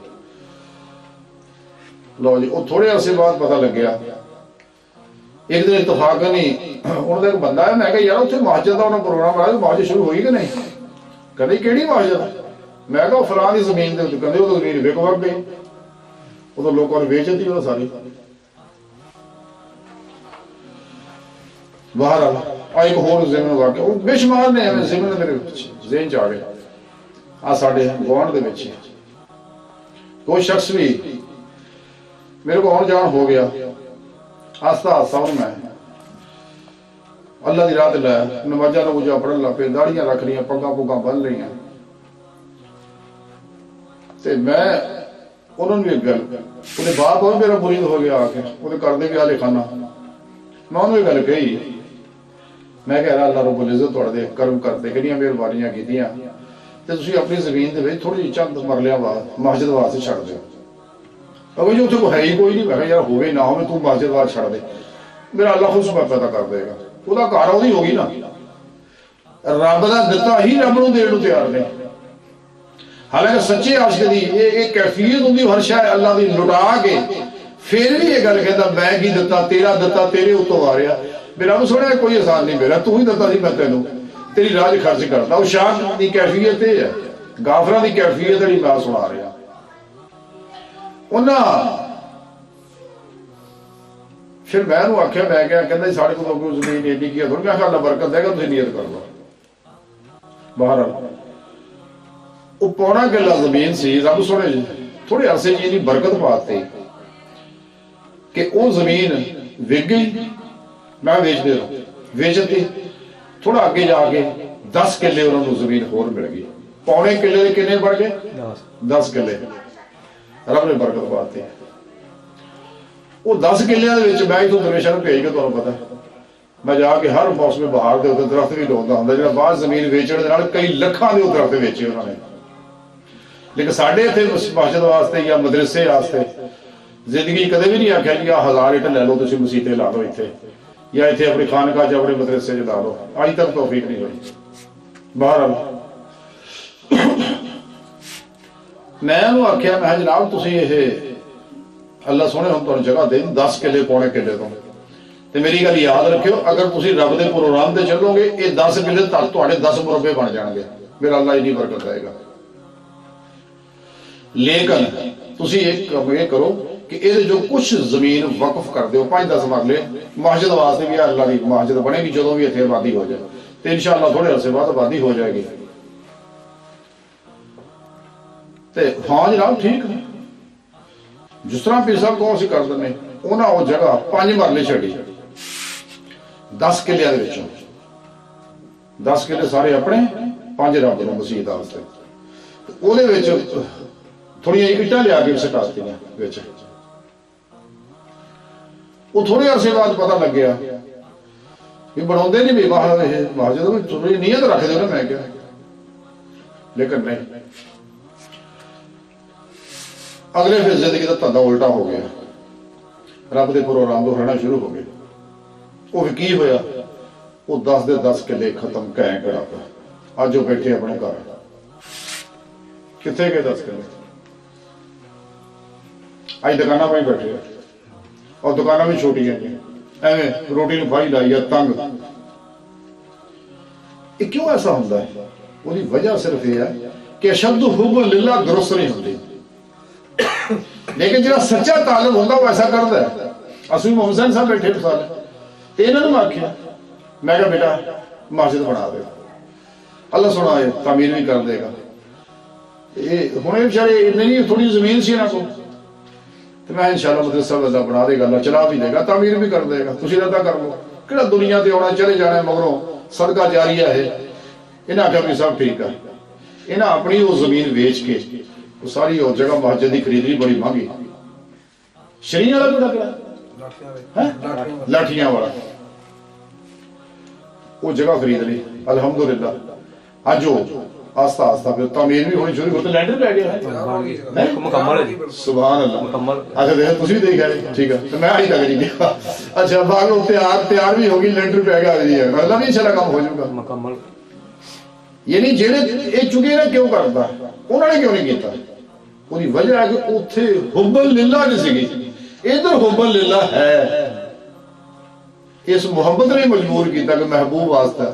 ਲਓ ਜੀ ਉਹ ਥੋੜੇ ਅਰਸੇ ਬਾਅਦ ਪਤਾ ਲੱਗਿਆ, ਇੱਕ ਦਿਨ ਇਤਫਾਕ ਨਹੀਂ ਉਹਨਾਂ ਦਾ ਇੱਕ ਬੰਦਾ ਹੈ, ਮੈਂ ਕਿਹਾ ਯਾਰ ਉੱਥੇ ਮਸਜਿਦ ਦਾ ਉਹਨਾਂ ਪ੍ਰੋਗਰਾਮ ਆਇਆ, ਮਸਜਿਦ ਸ਼ੁਰੂ ਹੋਈ ਕਿ ਨਹੀਂ? ਕਹਿੰਦੇ ਕਿਹੜੀ ਮਸਜਿਦ? ਮੈਂ ਕਿਹਾ ਫਲਾਂ ਦੀ ਜ਼ਮੀਨ ਦੇ ਉੱਤੇ। ਕਹਿੰਦੇ ਉਹ ਜ਼ਮੀਨ ਵਿਕ ਵਗ ਗਈ, ਉਦੋਂ ਲੋਕਾਂ ਨੇ ਵੇਚ ਦਿੱਤੀ ਉਹ ਸਾਰੀ। ਬਾਹਰ ਆ ਇੱਕ ਹੋਰ ਜ਼ਿਮਨ ਵਾਕਿਆ, ਉਹ ਬੇਸ਼ੁਮਾਰ ਨੇ ਐਵੇਂ ਜ਼ਿਮਨ ਮੇਰੇ ਜ਼ਿਹਨ ਚ ਆ ਗਏ। ਆ ਸਾਡੇ ਗੁਆਂਢ ਦੇ ਵਿੱਚ ਕੋਈ ਸ਼ਖਸ ਵੀ ਮੇਰੇ ਕੋਲ ਆਉਣ ਜਾਣ ਹੋ ਗਿਆ, ਆਸਤਾ ਆਸਤਾ ਉਹਨੂੰ ਮੈਂ ਅੱਲਾ ਦੀ ਰਾਹ ਤੇ ਲਾਇਆ, ਨਮਾਜ਼ਾਂ ਨਮੂਜ਼ਾਂ ਪੜ੍ਹਨ ਲੱਗ ਪਏ, ਦਾੜੀਆਂ ਰੱਖ ਲਈਆਂ, ਪੱਗਾਂ ਪੁੱਗਾਂ ਬੰਨ ਲਈਆਂ। ਤੇ ਮੈਂ ਉਹਨਾਂ ਨੂੰ ਇੱਕ ਗੱਲ, ਉਹਦੇ ਬਾਪ ਉਹ ਮੇਰਾ ਮੁਰੀਦ ਹੋ ਗਿਆ ਆ ਕੇ, ਉਹਦੇ ਕਰਦੇ ਵੀ ਆਲੇ ਖਾਨਾ। ਮੈਂ ਉਹਨੂੰ ਇਹ ਗੱਲ ਕਹੀ, ਮੈਂ ਕਿਹਾ ਅੱਲਾ ਰੱਬੁਲ ਇੱਜ਼ਤ ਤੁਹਾਡੇ ਕਰਮ ਕਰਤੇ, ਕਿਹੜੀਆਂ ਮਿਹਰਬਾਨੀਆਂ ਕੀਤੀਆਂ, ਤੇ ਤੁਸੀਂ ਆਪਣੀ ਜ਼ਮੀਨ ਦੇ ਵਿੱਚ ਥੋੜੀ ਜਿਹੀ ਚੰਦ ਮਰਲਿਆਂ ਬਾਅਦ ਮਸਜਿਦ ਵਾਸਤੇ ਛੱਡ ਦਿਓ। ਅਗਰ ਜੀ ਉੱਥੇ ਕੋਈ ਹੈ ਹੀ ਕੋਈ ਨਹੀਂ, ਮੈਂ ਕਿਹਾ ਯਾਰ ਹੋਵੇ ਨਾ ਹੋਵੇ, ਤੂੰ ਮਸਜਿਦ ਵਾਸਤੇ ਛੱਡ ਦੇ, ਮੇਰਾ ਅੱਲਾ ਖੁਦ ਸਬਬ ਪੈਦਾ ਕਰ ਦੇਗਾ। ਉਹਦਾ ਘਰ ਉਹਦੀ ਹੋ ਗਈ ਨਾ, ਰੱਬ ਦਾ ਦਿੱਤਾ ਹੀ ਰੱਬ ਨੂੰ ਦੇਣ ਨੂੰ ਤਿਆਰ ਨੇ। ਹਾਲਾਂਕਿ ਸੱਚੇ ਆਸ਼ਿਕ ਦੀ ਇਹ ਕੈਫੀਅਤ ਹੁੰਦੀ, ਹਰ ਸ਼ਾਇ ਅੱਲਾ ਦੀ ਲੁਟਾ ਕੇ ਫਿਰ ਵੀ ਇਹ ਗੱਲ ਕਹਿੰਦਾ ਮੈਂ ਕੀ ਦਿੱਤਾ, ਤੇਰਾ ਦਿੱਤਾ ਤੇਰੇ ਉੱਤੋਂ ਆ ਰਿਹਾ। ਮੇਰਾ ਨੂੰ ਸੁਣਿਆ ਕੋਈ ਆਸਾਨ ਨਹੀਂ ਮੇਰਾ, ਤੂੰ ਹੀ ਦਿੱਤਾ ਸੀ ਮੈਂ ਤੈਨੂੰ, ਤੇਰੀ ਰਾਹ 'ਚ ਖਰਚ ਕਰਦਾ। ਉਹ ਸ਼ਾਹ ਦੀ ਕੈਫੀਅਤ ਇਹ ਹੈ, ਗਾਫਰਾਂ ਦੀ ਕੈਫੀਅਤ ਜਿਹੜੀ ਮੈਂ ਸੁਣਾ ਰਿਹਾ। ਉਹਨਾਂ ਫਿਰ ਮੈਂ ਉਹਨੂੰ ਆਖਿਆ, ਮੈਂ ਕਿਹਾ ਕਹਿੰਦਾ ਸਾਡੇ ਕੋਲ ਕੋਈ ਜ਼ਮੀਨ ਏਡੀ ਕੀ ਥੋੜੀ। ਮੈਂ ਕਿਹਾ ਅੱਲਾ ਬਰਕਤ ਦੇਗਾ, ਤੁਸੀਂ ਨੀਅਤ ਕਰ ਲਓ। ਬਾਹਰ ਉਹ ਪੌਣਾ ਕਿੱਲਾ ਜ਼ਮੀਨ ਸੀ, ਰੱਬ ਸੋਹਣੇ ਥੋੜੇ ਅਰਸੇ ਜੀ ਦੀ ਬਰਕਤ ਪਾਤੀ ਕਿ ਉਹ ਜ਼ਮੀਨ ਵਿਕ ਗਈ। ਮੈਂ ਵੇਚਦੇ ਵੇਚਤੀ, ਥੋੜਾ ਅੱਗੇ ਜਾ ਕੇ 10 ਕਿੱਲੇ ਉਹਨਾਂ ਨੂੰ ਜ਼ਮੀਨ ਹੋਰ ਮਿਲ ਗਈ। ਪੌਣੇ ਕਿੱਲੇ ਦੇ ਕਿੰਨੇ ਬਣ ਗਏ? 10 ਕਿੱਲੇ। ਰੱਬ ਨੇ ਬਰਕਤ ਪਾਤੀ। ਉਹ 10 ਕਿੱਲਿਆਂ ਦੇ ਵਿੱਚ ਮੈਂ ਇਥੋਂ ਦਰਵੇਸ਼ਾਂ ਨੂੰ ਭੇਜ ਕੇ, ਤੁਹਾਨੂੰ ਪਤਾ ਮੈਂ ਜਾ ਕੇ ਹਰ ਮੌਸਮੇ ਬਹਾਰ ਦੇ ਉੱਤੇ ਦਰਖਤ ਵੀ ਲਾਉਂਦਾ ਹੁੰਦਾ, ਜਿਹੜਾ ਬਾਹਰ ਜ਼ਮੀਨ ਵੇਚਣ ਦੇ ਨਾਲ ਕਈ ਲੱਖਾਂ ਦੇ ਉਹ ਦਰਖਤ ਵੇਚੇ ਉਹਨਾਂ ਨੇ। ਲੇਕਿਨ ਸਾਡੇ ਇੱਥੇ ਮਸਜਿਦ ਵਾਸਤੇ ਜਾਂ ਮਦਰਸੇ ਵਾਸਤੇ ਜ਼ਿੰਦਗੀ ਕਦੇ ਵੀ ਨਹੀਂ ਆਖਿਆ ਜੀ ਆਹ 1000 ਇੱਟ ਲੈ ਲਓ ਤੁਸੀਂ ਮਸੀਤੇ ਲਾ ਲਓ ਇੱਥੇ, ਜਾਂ ਇੱਥੇ ਆਪਣੀ ਖਾਨਕਾਹ 'ਚ ਆਪਣੇ ਮਦਰਸੇ 'ਚ ਲਾ ਲਓ। ਅੱਜ ਤੱਕ ਤੌਫੀਕ ਨਹੀਂ ਹੋਈ। ਬਾਹਰ ਮੈਂ ਉਹਨੂੰ ਆਖਿਆ, ਮੈਂ ਜਨਾਬ ਤੁਸੀਂ ਇਹ ਅੱਲਾ ਸੋਹਣੇ ਹੁਣ ਤੁਹਾਨੂੰ ਜਗ੍ਹਾ ਦੇ 10 ਕਿੱਲੇ ਪੌਣੇ ਕਿੱਲੇ ਤੋਂ, ਤੇ ਮੇਰੀ ਗੱਲ ਯਾਦ ਰੱਖਿਓ, ਅਗਰ ਤੁਸੀਂ ਰੱਬ ਦੇ ਪ੍ਰੋਗਰਾਮ ਤੇ ਚੱਲੋਗੇ ਇਹ 10 ਕਿੱਲੇ ਤੁਹਾਡੇ 10 ਮੁਰੱਬੇ ਬਣ ਜਾਣਗੇ। ਮੇਰਾ ਅੱਲਾ ਇੰਨੀ ਬਰਕਤ ਦੇਗਾ। ਲੇਕਿਨ ਤੁਸੀਂ ਇੱਕ ਕੰਮ ਇਹ ਕਰੋ ਕਿ ਇਹਦੇ ਜੋ ਕੁਛ ਜ਼ਮੀਨ ਵਕਫ ਕਰ ਦਿਓ, 5-10 ਮਰਲੇ ਮਸਜਿਦ ਵਾਸਤੇ ਵੀ। ਅੱਲਾ ਦੀ ਮਸਜਿਦ ਬਣੇਗੀ ਜਦੋਂ ਵੀ ਇੱਥੇ ਆਬਾਦੀ ਹੋ ਜਾਏ, ਤੇ ਇਨਸ਼ਾਅੱਲਾ ਥੋੜੇ ਅਰਸੇ ਬਾਅਦ ਆਬਾਦੀ ਹੋ ਜਾਏਗੀ। ਤੇ ਹਾਂ ਜਨਾਬ ਠੀਕ ਹੈ, ਜਿਸ ਤਰ੍ਹਾਂ ਪੀਰ ਸਾਹਿਬ ਕਹੋ ਅਸੀਂ ਕਰ ਦਿੰਦੇ। ਉਹਨਾਂ ਉਹ ਜਗ੍ਹਾ 5 ਮਰਲੇ ਛੱਡੀ 10 ਕਿੱਲਿਆਂ ਦੇ ਵਿੱਚੋਂ। 10 ਕਿੱਲੇ ਸਾਰੇ ਆਪਣੇ, 5 ਰੱਬ ਨੂੰ ਮਸਜਿਦ ਵਾਸਤੇ। ਉਹਦੇ ਵਿੱਚ ਥੋੜੀਆਂ ਇੱਟਾਂ ਲਿਆ ਕੇ ਸਟਾਤੀਆਂ ਵਿੱਚ। ਉਹ ਥੋੜੇ ਅਰਸੇ ਬਾਅਦ ਪਤਾ ਲੱਗਿਆ ਵੀ ਬਣਾਉਂਦੇ ਨਹੀਂ ਵੀ ਮਸਜਿਦ ਵਿੱਚ ਨੀਅਤ ਰੱਖਦੇ ਹੋ ਨਾ। ਮੈਂ ਕਿਹਾ ਲੇਕਿਨ ਨਹੀਂ, ਅਗਲੇ ਫਿਰ ਜ਼ਿੰਦਗੀ ਦਾ ਧੰਦਾ ਉਲਟਾ ਹੋ ਗਿਆ, ਰੱਬ ਦੇ ਪ੍ਰੋਗਰਾਮ ਤੋਂ ਹਟਣਾ ਸ਼ੁਰੂ ਹੋ ਗਏ। ਉਹ ਵੀ ਕੀ ਹੋਇਆ, ਉਹ 10 ਦੇ 10 ਕਿੱਲੇ ਖਤਮ ਕੈਂ ਕਰਾ। ਅੱਜ ਉਹ ਬੈਠੇ ਆਪਣੇ ਘਰ, ਕਿੱਥੇ ਗਏ 10 ਕਿੱਲੇ? ਅੱਜ ਦੁਕਾਨਾਂ ਪਾ ਬੈਠੇ, ਔਰ ਦੁਕਾਨਾਂ ਵੀ ਛੋਟੀਆਂ ਨੇ, ਐਵੇਂ ਰੋਟੀ ਨੂੰ ਫਾਈ ਲਾਈ ਆ ਤੰਗ। ਇਹ ਕਿਉਂ ਐਸਾ ਹੁੰਦਾ ਹੈ? ਉਹਦੀ ਵਜ੍ਹਾ ਸਿਰਫ ਇਹ ਹੈ ਕਿ ਸ਼ਬਦ ਹੁਬ ਲਿਲਾ ਦਰੁਸਤ ਨਹੀਂ ਹੁੰਦੀ। ਲੇਕਿਨ ਜਿਹੜਾ ਸੱਚਾ ਤਾਲੁਕ ਹੁੰਦਾ ਉਹ ਐਸਾ ਕਰਦਾ ਹੈ। ਅਸੀਂ ਮੁਹੰਮਦ ਹੁਸੈਨ ਸਾਹਿਬ ਬੈਠੇ ਸਾਰੇ, ਤੇ ਇਹਨਾਂ ਨੂੰ ਆਖਿਆ, ਮੈਂ ਕਿਹਾ ਬੇਟਾ ਮਸਜਿਦ ਬਣਾ ਦੇ, ਅੱਲਾ ਸੁਣਾ ਹੈ ਤਾਮੀਰ ਵੀ ਕਰ ਦੇਗਾ। ਇਹ ਹੁਣੇ ਵਿਚਾਰੇ ਨਹੀਂ, ਥੋੜੀ ਜ਼ਮੀਨ ਸੀ ਇਹਨਾਂ ਕੋਲ, ਤੇ ਮੈਂ ਇਨਸ਼ਾਅੱਲਾ ਮਦਰਸਾ ਅੱਲਾ ਬਣਾ ਦੇਗਾ, ਅੱਲਾ ਚਲਾ ਵੀ ਦੇਗਾ, ਤਾਮੀਰ ਵੀ ਕਰ ਦੇਗਾ, ਤੁਸੀਂ ਰੱਦਾ ਕਰ ਲਓ। ਕਿਹੜਾ ਦੁਨੀਆ ਤੇ ਆਉਣਾ ਚਲੇ ਜਾਣਾ, ਮਗਰੋਂ ਸਦਕਾ ਜਾਰੀਆ ਹੈ। ਇਹਨਾਂ ਆਖਿਆ ਵੀ ਸਭ ਠੀਕ ਹੈ। ਇਹਨਾਂ ਆਪਣੀ ਉਹ ਜ਼ਮੀਨ ਵੇਚ ਕੇ ਉਹ ਸਾਰੀ ਉਹ ਜਗ੍ਹਾ ਮਸਜਿਦ ਦੀ ਖਰੀਦਣੀ ਬੜੀ ਮਹਿੰਗੀ। ਸ਼ਰੀਆਂ ਵਾਲਾ ਕਿਹੜਾ ਲਾਠੀਆਂ ਵਾਲਾ, ਉਹ ਜਗ੍ਹਾ ਖਰੀਦ ਲਈ ਅਲਹਮਦੁਲਿਲਾ। ਅੱਜ ਉਹ ਆਸਤਾ ਆਸਤਾ ਫਿਰ ਤਾਮੀਰ ਵੀ ਹੋਣੀ ਸ਼ੁਰੂ ਹੋ, ਤੇ ਲੈਂਟਰ ਪੈ ਗਿਆ ਮੁਕੰਮਲ ਹੈ ਜੀ। ਸੁਭਾਨ ਅੱਲਾਹ, ਮੁਕੰਮਲ। ਅੱਛਾ ਦੇਖ ਤੁਸੀਂ ਵੀ ਦੇਖਿਆ ਠੀਕ ਹੈ, ਤੇ ਮੈਂ ਅਜੇ ਤੱਕ ਨਹੀਂ ਦੇਖਿਆ। ਅੱਛਾ ਬਾਗ ਉਹ ਤਿਆਰ ਵੀ ਹੋ ਗਈ, ਲੈਂਟਰ ਪੈ ਗਿਆ ਜੀ, ਮਤਲਬ ਵੀ ਸਾਰਾ ਕੰਮ ਹੋ ਜਾਊਗਾ ਮੁਕੰਮਲ। ਯਾਨੀ ਜਿਹੜੇ ਇਹ ਚੁਗੇ ਨਾ ਕਿਉਂ ਕਰਦਾ, ਉਹਨਾਂ ਨੇ ਕਿਉਂ ਨਹੀਂ ਕੀਤਾ? ਉਹਦੀ ਵਜ੍ਹਾ ਹੈ ਕਿ ਉੱਥੇ ਹੁਬਲ ਲਿਲਾ ਨਹੀਂ ਸੀਗੀ, ਇਧਰ ਹੁਬਲ ਲਿਲਾ ਹੈ। ਇਸ ਮੁਹੱਬਤ ਨੇ ਮਜਬੂਰ ਕੀਤਾ ਕਿ ਮਹਿਬੂਬ ਵਾਸਤਾ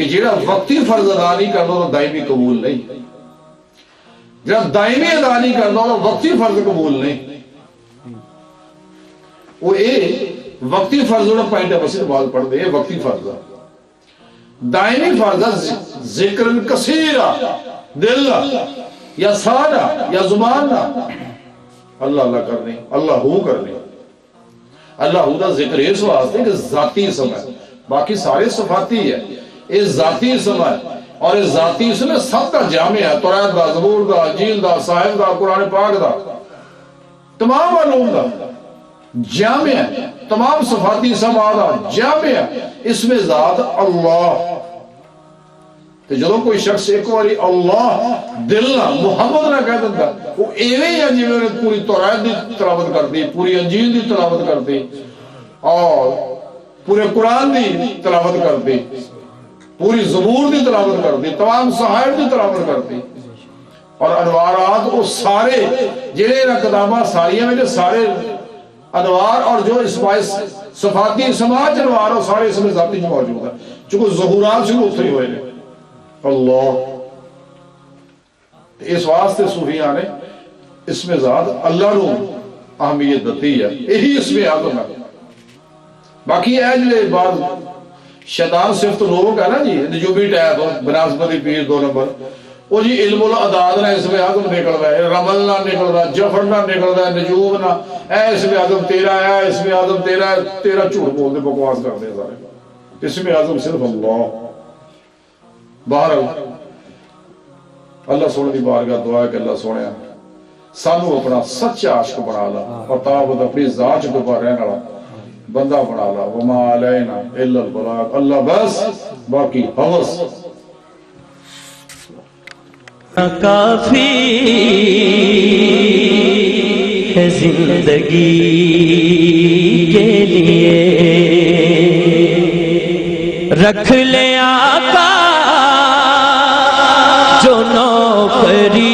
کہ جڑا وقتی فرض ادا نہیں کرتا وہ دائمی قبول نہیں، جڑا دائمی ادا نہیں کرتا وہ وقتی فرض قبول نہیں۔ وہ اے وقتی فرض ہونا پینٹ ہے بس نماز پڑھ دے، وقتی فرض ہے۔ دائمی فرض ہے ذکر کثیرہ، دل یا سارا یا زبان اللہ اللہ کرنی، اللہ ہو کرنی۔ اللہ ہو دا ذکر اس واسطے کہ ذاتی اسم ہے، باقی سارے صفاتی ہے، یہ ذاتی اسم ہے، اور اس ذاتی اسم میں سب کا جامع ہے، توریت دا، زبور دا، انجیل دا، صحائف دا، قرآن پاک دا، تمام علوم دا جامع ہے، تمام صفاتی اسم دا جامع ہے، اس میں ذات اللہ۔ تو جدو کوئی شخص ایک باری اللہ دل نہ محمد نہ کہہ دیتا، وہ ایویں ہی جی میں نے پوری توریت دی تلاوت کر دی، پوری انجیل دی تلاوت کر دی، اور پورے قرآن دی تلاوت کر دی، پوری زبور دی تلاوت کر دی، تمام صحائف دی تلاوت کر دی، اور انوارات وہ سارے جڑے کتاباں ساریاں میں سارے انوار اور جو صفاتی سماج انوار اور سارے اس میں ذاتی موجود ہے، چونکہ ظہورات سے اتری ہوئے ہیں اللہ۔ اس واسطے صوفیاں نے اس میں ذات اللہ نو اہمیت دیتی ہے، یہی اس میں اعظم ہے۔ باقی ہے جلے بعد شیطان صرف لوگ ہے نا جی، نجومی ٹیب بناسبتی پیر 2 نمبر، وہ جی علم العداد نہ اس میں اعظم نکل رہا ہے، رمل نہ نکل رہا ہے، جفر نہ نکل رہا ہے، نجوم نہ، اے اس میں اعظم تیرا ہے، اس میں اعظم تیرا ہے، تیرا جھوٹ بول دے، بکواس کر دے سارے، اس میں اعظم صرف اللہ۔ بہرحال اللہ سونے دی بارگاہ دعا ہے کہ اللہ سونے سانو اپنا سچا عاشق بنا لا، اور تابت اپنی ذات کے اوپر رہنے والا بندہ بنا لا۔ وما علینا الا البلاغ، اللہ بس باقی حوث کافی ہے زندگی کے لیے، رکھ لے آقا جو نوکری